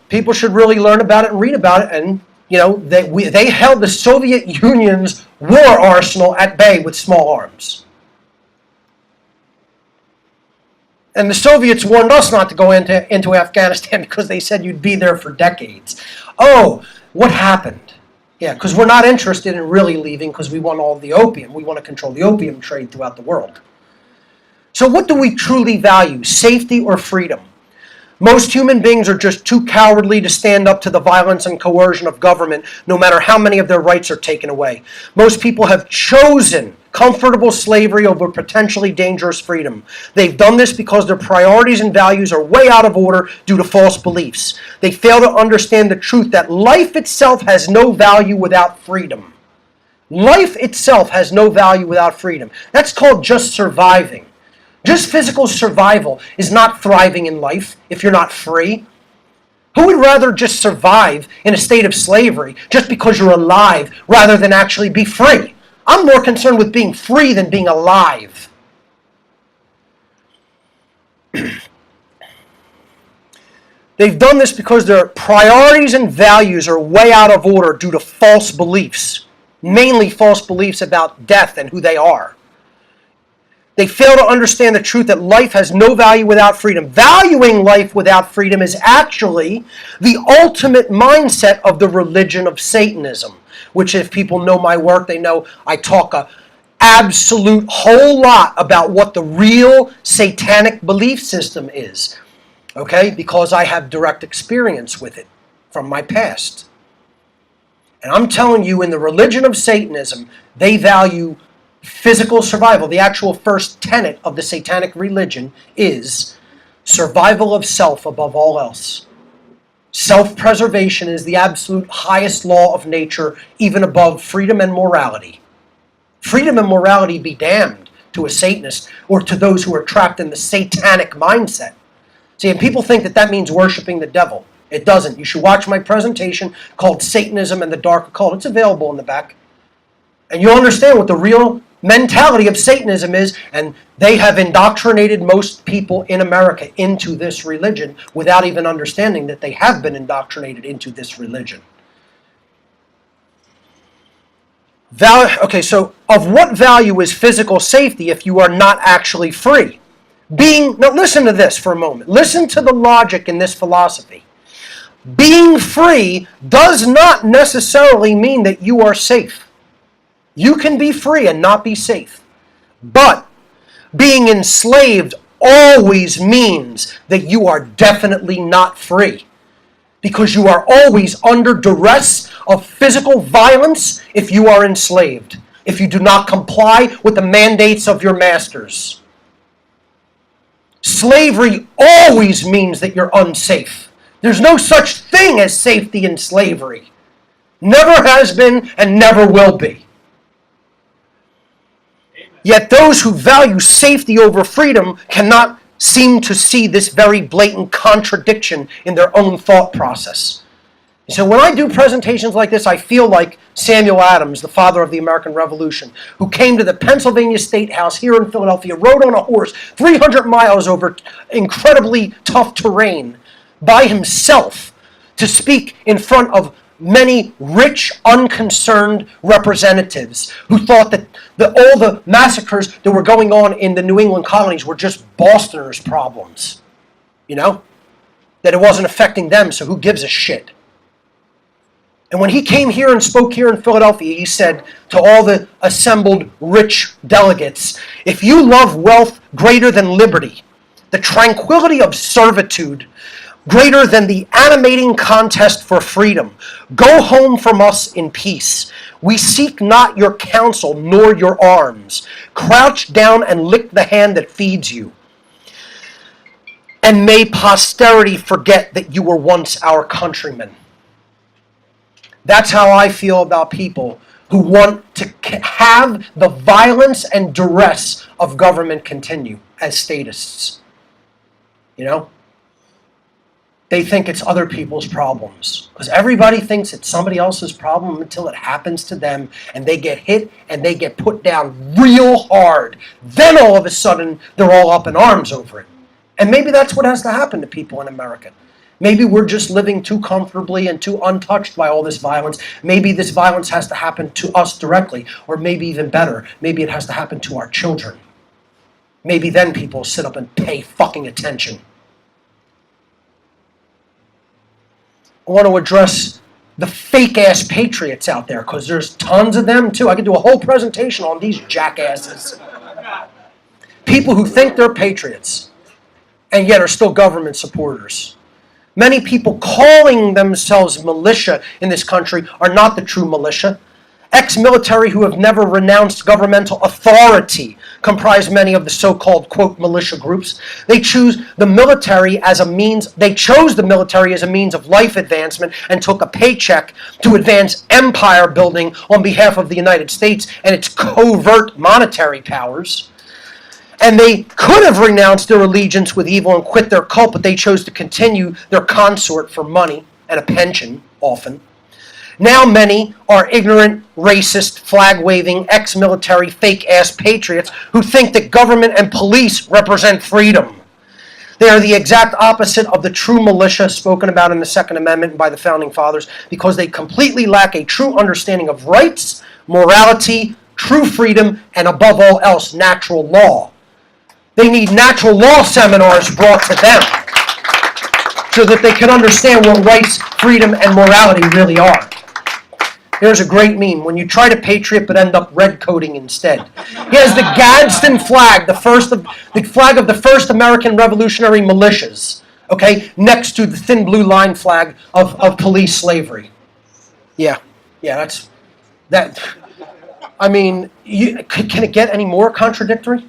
people should really learn about it and read about it. And, they held the Soviet Union's war arsenal at bay with small arms. And the Soviets warned us not to go into Afghanistan because they said you'd be there for decades. Oh, what happened? Yeah, because we're not interested in really leaving because we want all the opium. We want to control the opium trade throughout the world. So what do we truly value, safety or freedom? Most human beings are just too cowardly to stand up to the violence and coercion of government, no matter how many of their rights are taken away. Most people have chosen comfortable slavery over potentially dangerous freedom. They've done this because their priorities and values are way out of order due to false beliefs. They fail to understand the truth that life itself has no value without freedom. Life itself has no value without freedom. That's called just surviving. Just physical survival is not thriving in life if you're not free. Who would rather just survive in a state of slavery just because you're alive rather than actually be free? I'm more concerned with being free than being alive. They've done this because their priorities and values are way out of order due to false beliefs, mainly false beliefs about death and who they are. They fail to understand the truth that life has no value without freedom. Valuing life without freedom is actually the ultimate mindset of the religion of Satanism, which if people know my work, they know I talk an absolute whole lot about what the real satanic belief system is, okay? Because I have direct experience with it from my past. And I'm telling you, in the religion of Satanism, they value physical survival. The actual first tenet of the satanic religion is survival of self above all else. Self-preservation is the absolute highest law of nature, even above freedom and morality. Freedom and morality be damned to a Satanist or to those who are trapped in the satanic mindset. See, and people think that means worshiping the devil. It doesn't. You should watch my presentation called Satanism and the Dark Occult. It's available in the back. And you'll understand what the real mentality of Satanism is, and they have indoctrinated most people in America into this religion without even understanding that they have been indoctrinated into this religion. Okay, so of what value is physical safety if you are not actually free? Now listen to this for a moment. Listen to the logic in this philosophy. Being free does not necessarily mean that you are safe. You can be free and not be safe. But being enslaved always means that you are definitely not free, because you are always under duress of physical violence if you are enslaved, if you do not comply with the mandates of your masters. Slavery always means that you're unsafe. There's no such thing as safety in slavery. Never has been and never will be. Yet those who value safety over freedom cannot seem to see this very blatant contradiction in their own thought process. So when I do presentations like this, I feel like Samuel Adams, the father of the American Revolution, who came to the Pennsylvania State House here in Philadelphia, rode on a horse 300 miles over incredibly tough terrain by himself to speak in front of many rich, unconcerned representatives who thought that all the massacres that were going on in the New England colonies were just Bostoners' problems. You know? That it wasn't affecting them, so who gives a shit? And when he came here and spoke here in Philadelphia, he said to all the assembled rich delegates, if you love wealth greater than liberty, the tranquility of servitude greater than the animating contest for freedom, go home from us in peace. We seek not your counsel nor your arms. Crouch down and lick the hand that feeds you. And may posterity forget that you were once our countrymen. That's how I feel about people who want to have the violence and duress of government continue as statists. You know? They think it's other people's problems. Because everybody thinks it's somebody else's problem until it happens to them and they get hit and they get put down real hard. Then all of a sudden, they're all up in arms over it. And maybe that's what has to happen to people in America. Maybe we're just living too comfortably and too untouched by all this violence. Maybe this violence has to happen to us directly, or maybe even better, maybe it has to happen to our children. Maybe then people sit up and pay fucking attention. I want to address the fake-ass patriots out there, because there's tons of them too. I could do a whole presentation on these jackasses. People who think they're patriots, and yet are still government supporters. Many people calling themselves militia in this country are not the true militia. Ex-military who have never renounced governmental authority comprise many of the so-called, quote, militia groups. They chose the military as a means of life advancement and took a paycheck to advance empire building on behalf of the United States and its covert monetary powers. And they could have renounced their allegiance with evil and quit their cult, but they chose to continue their consort for money and a pension, often. Now many are ignorant, racist, flag-waving, ex-military, fake-ass patriots who think that government and police represent freedom. They are the exact opposite of the true militia spoken about in the Second Amendment by the Founding Fathers because they completely lack a true understanding of rights, morality, true freedom, and above all else, natural law. They need natural law seminars brought to them so that they can understand what rights, freedom, and morality really are. There's a great meme. When you try to patriot but end up red coating instead. Here's the Gadsden flag, the flag of the first American revolutionary militias, okay, next to the thin blue line flag of police slavery. Yeah, that's that. I mean, can it get any more contradictory?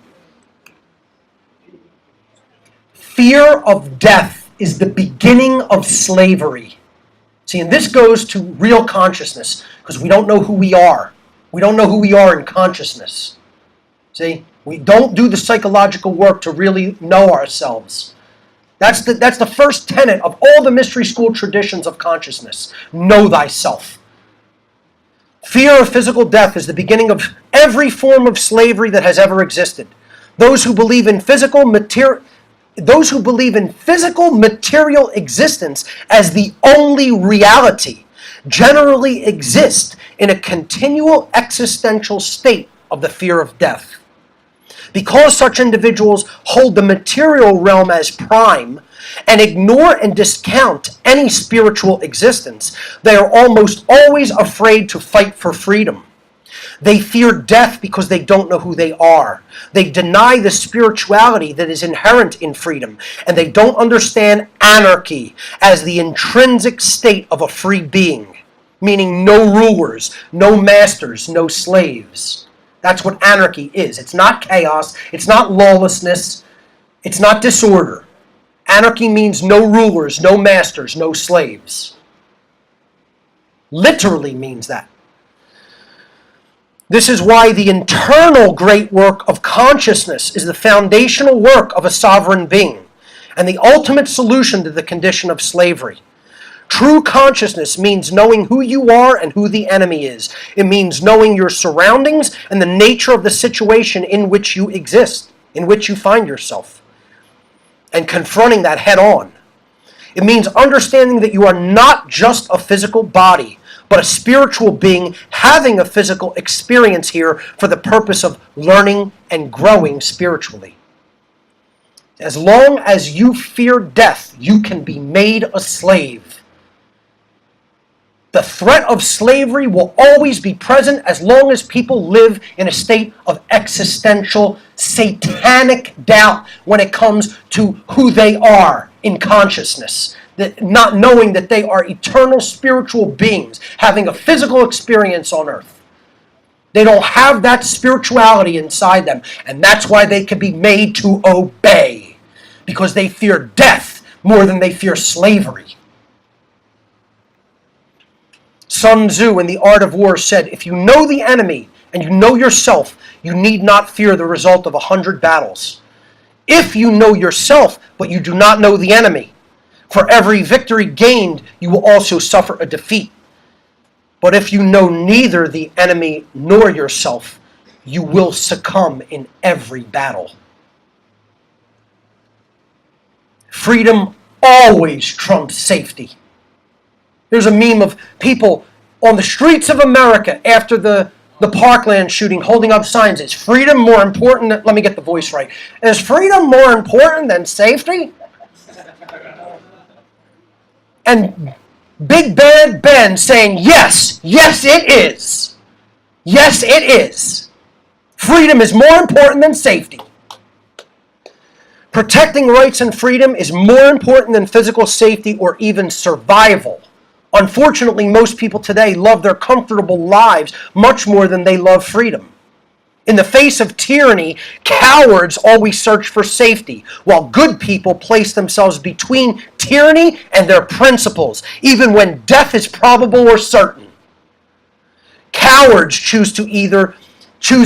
Fear of death is the beginning of slavery. See, and this goes to real consciousness, because we don't know who we are. We don't know who we are in consciousness. See, we don't do the psychological work to really know ourselves. That's the first tenet of all the mystery school traditions of consciousness. Know thyself. Fear of physical death is the beginning of every form of slavery that has ever existed. Those who believe in physical material existence as the only reality generally exist in a continual existential state of the fear of death. Because such individuals hold the material realm as prime and ignore and discount any spiritual existence, they are almost always afraid to fight for freedom. They fear death because they don't know who they are. They deny the spirituality that is inherent in freedom, and they don't understand anarchy as the intrinsic state of a free being, meaning no rulers, no masters, no slaves. That's what anarchy is. It's not chaos. It's not lawlessness. It's not disorder. Anarchy means no rulers, no masters, no slaves. Literally means that. This is why the internal great work of consciousness is the foundational work of a sovereign being and the ultimate solution to the condition of slavery. True consciousness means knowing who you are and who the enemy is. It means knowing your surroundings and the nature of the situation in which you exist, in which you find yourself, and confronting that head on. It means understanding that you are not just a physical body, but a spiritual being having a physical experience here for the purpose of learning and growing spiritually. As long as you fear death, you can be made a slave. The threat of slavery will always be present as long as people live in a state of existential, satanic doubt when it comes to who they are in consciousness. Not knowing that they are eternal spiritual beings having a physical experience on earth. They don't have that spirituality inside them, and that's why they can be made to obey, because they fear death more than they fear slavery. Sun Tzu in The Art of War said, if you know the enemy and you know yourself, you need not fear the result of 100 battles. If you know yourself, but you do not know the enemy, for every victory gained, you will also suffer a defeat. But if you know neither the enemy nor yourself, you will succumb in every battle. Freedom always trumps safety. There's a meme of people on the streets of America after the Parkland shooting holding up signs. Is freedom more important than, let me get the voice right. Is freedom more important than safety? And Big Bad Ben saying, yes, yes it is. Yes it is. Freedom is more important than safety. Protecting rights and freedom is more important than physical safety or even survival. Unfortunately, most people today love their comfortable lives much more than they love freedom. In the face of tyranny, cowards always search for safety, while good people place themselves between tyranny and their principles, even when death is probable or certain. Cowards choose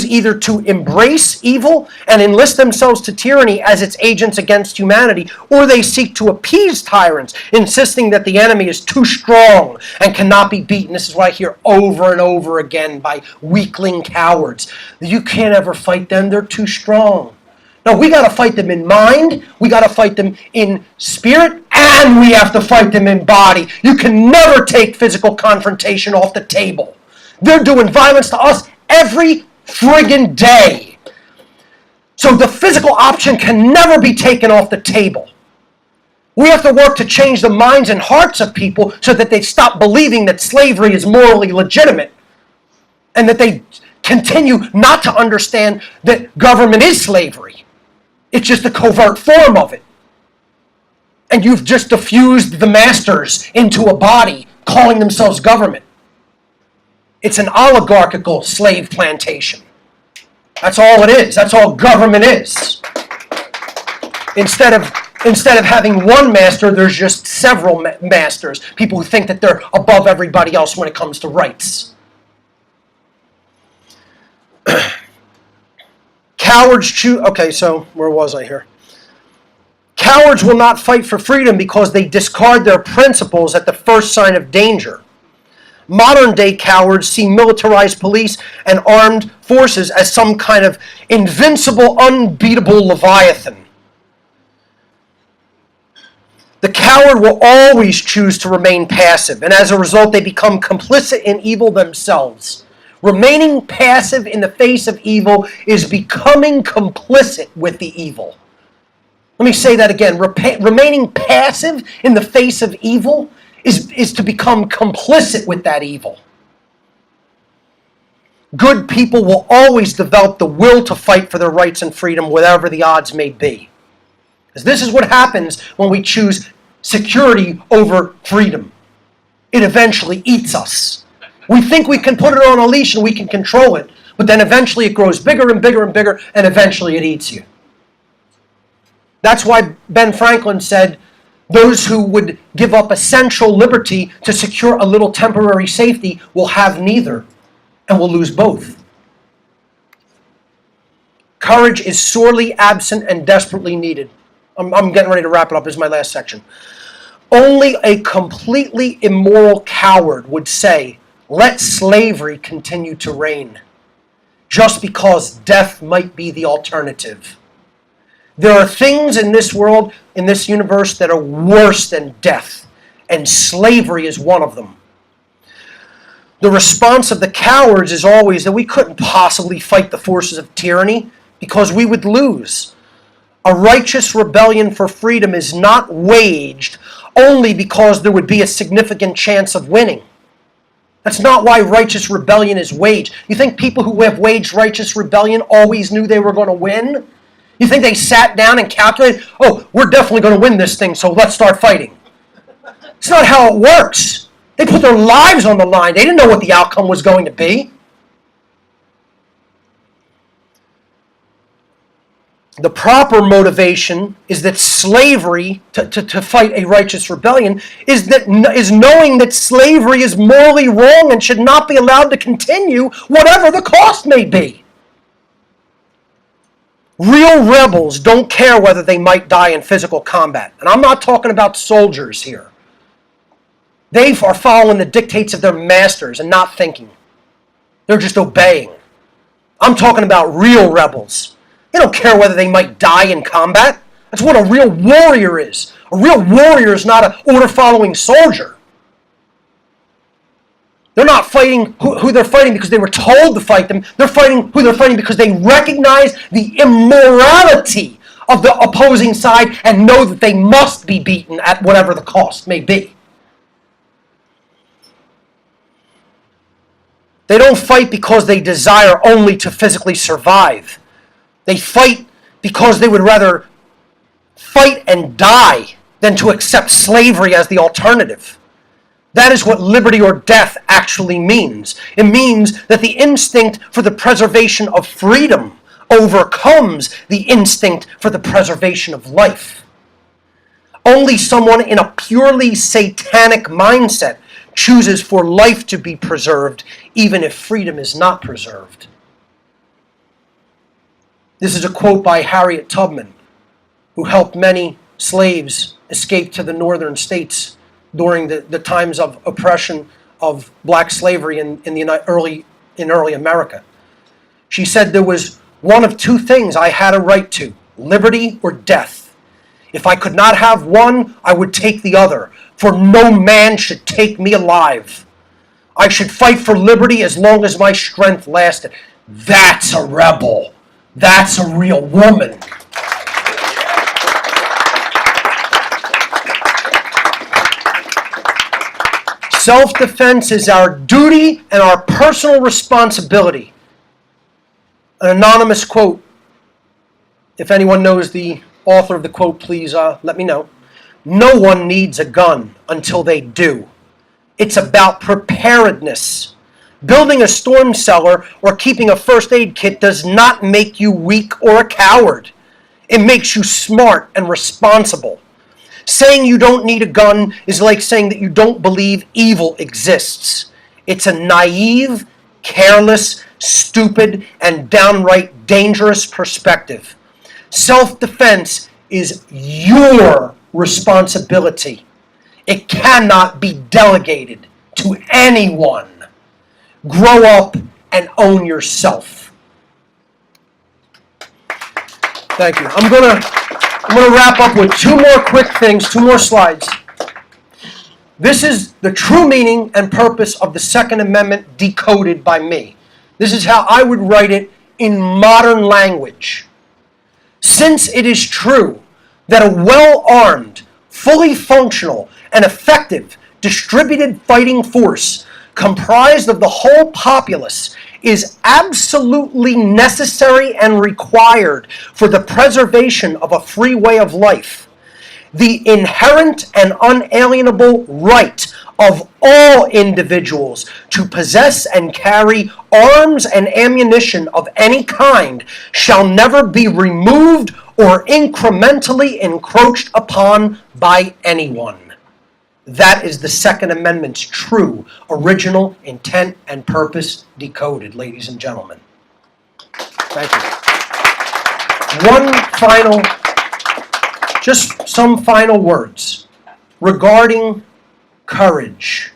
either to embrace evil and enlist themselves to tyranny as its agents against humanity, or they seek to appease tyrants, insisting that the enemy is too strong and cannot be beaten. This is what I hear over and over again by weakling cowards. You can't ever fight them, they're too strong. No, we got to fight them in mind, we got to fight them in spirit, and we have to fight them in body. You can never take physical confrontation off the table. They're doing violence to us every friggin' day. So the physical option can never be taken off the table. We have to work to change the minds and hearts of people so that they stop believing that slavery is morally legitimate and that they continue not to understand that government is slavery. It's just a covert form of it. And you've just diffused the masters into a body calling themselves government. It's an oligarchical slave plantation. That's all it is. That's all government is. Instead of having one master, there's just several masters. People who think that they're above everybody else when it comes to rights. Cowards choose... Okay, so where was I here? Cowards will not fight for freedom because they discard their principles at the first sign of danger. Modern-day cowards see militarized police and armed forces as some kind of invincible, unbeatable leviathan. The coward will always choose to remain passive, and as a result, they become complicit in evil themselves. Remaining passive in the face of evil is becoming complicit with the evil. Let me say that again. Remaining passive in the face of evil is to become complicit with that evil. Good people will always develop the will to fight for their rights and freedom, whatever the odds may be. Because this is what happens when we choose security over freedom. It eventually eats us. We think we can put it on a leash and we can control it, but then eventually it grows bigger and bigger and bigger, and eventually it eats you. That's why Ben Franklin said, those who would give up essential liberty to secure a little temporary safety will have neither and will lose both. Courage is sorely absent and desperately needed. I'm getting ready to wrap it up. This is my last section. Only a completely immoral coward would say, let slavery continue to reign, just because death might be the alternative. There are things in this world, in this universe, that are worse than death, and slavery is one of them. The response of the cowards is always that we couldn't possibly fight the forces of tyranny because we would lose. A righteous rebellion for freedom is not waged only because there would be a significant chance of winning. That's not why righteous rebellion is waged. You think people who have waged righteous rebellion always knew they were going to win? You think they sat down and calculated, oh, we're definitely going to win this thing, so let's start fighting? It's not how it works. They put their lives on the line. They didn't know what the outcome was going to be. The proper motivation is that slavery, to fight a righteous rebellion, is knowing that slavery is morally wrong and should not be allowed to continue, whatever the cost may be. Real rebels don't care whether they might die in physical combat. And I'm not talking about soldiers here. They are following the dictates of their masters and not thinking. They're just obeying. I'm talking about real rebels. They don't care whether they might die in combat. That's what a real warrior is. A real warrior is not an order-following soldier. They're not fighting who they're fighting because they were told to fight them. They're fighting who they're fighting because they recognize the immorality of the opposing side and know that they must be beaten at whatever the cost may be. They don't fight because they desire only to physically survive. They fight because they would rather fight and die than to accept slavery as the alternative. That is what liberty or death actually means. It means that the instinct for the preservation of freedom overcomes the instinct for the preservation of life. Only someone in a purely satanic mindset chooses for life to be preserved, even if freedom is not preserved. This is a quote by Harriet Tubman, who helped many slaves escape to the northern states during the times of oppression of black slavery in early America. She said there was one of two things I had a right to, liberty or death. If I could not have one, I would take the other, for no man should take me alive. I should fight for liberty as long as my strength lasted. That's a rebel. That's a real woman. Self-defense is our duty and our personal responsibility. An anonymous quote. If anyone knows the author of the quote, please let me know. No one needs a gun until they do. It's about preparedness. Building a storm cellar or keeping a first aid kit does not make you weak or a coward. It makes you smart and responsible. Saying you don't need a gun is like saying that you don't believe evil exists. It's a naive, careless, stupid, and downright dangerous perspective. Self-defense is your responsibility. It cannot be delegated to anyone. Grow up and own yourself. Thank you. I'm going to wrap up with two more quick things, two more slides. This is the true meaning and purpose of the Second Amendment decoded by me. This is how I would write it in modern language. Since it is true that a well-armed, fully functional, and effective distributed fighting force comprised of the whole populace is absolutely necessary and required for the preservation of a free way of life, the inherent and unalienable right of all individuals to possess and carry arms and ammunition of any kind shall never be removed or incrementally encroached upon by anyone. That is the Second Amendment's true, original intent and purpose decoded, ladies and gentlemen. Thank you. Just some final words regarding courage.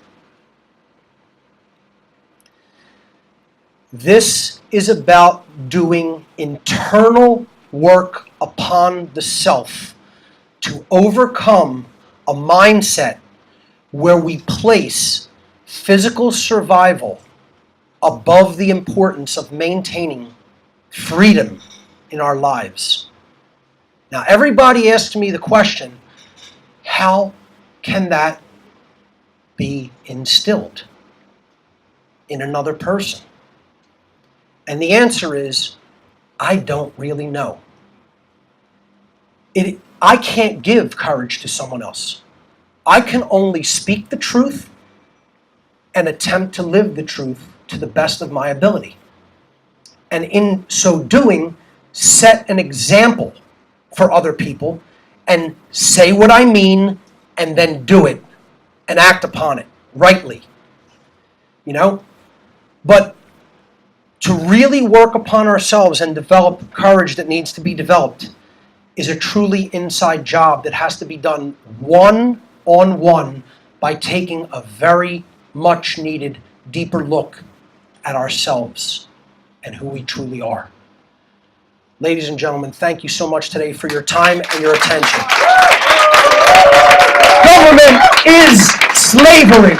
This is about doing internal work upon the self to overcome a mindset where we place physical survival above the importance of maintaining freedom in our lives. Now, everybody asks me the question, how can that be instilled in another person? And the answer is, I don't really know. I can't give courage to someone else. I can only speak the truth and attempt to live the truth to the best of my ability. And in so doing, set an example for other people and say what I mean and then do it and act upon it rightly. You know? But to really work upon ourselves and develop courage that needs to be developed is a truly inside job that has to be done one-on-one by taking a very much needed deeper look at ourselves and who we truly are. Ladies and gentlemen, thank you so much today for your time and your attention. Government is slavery.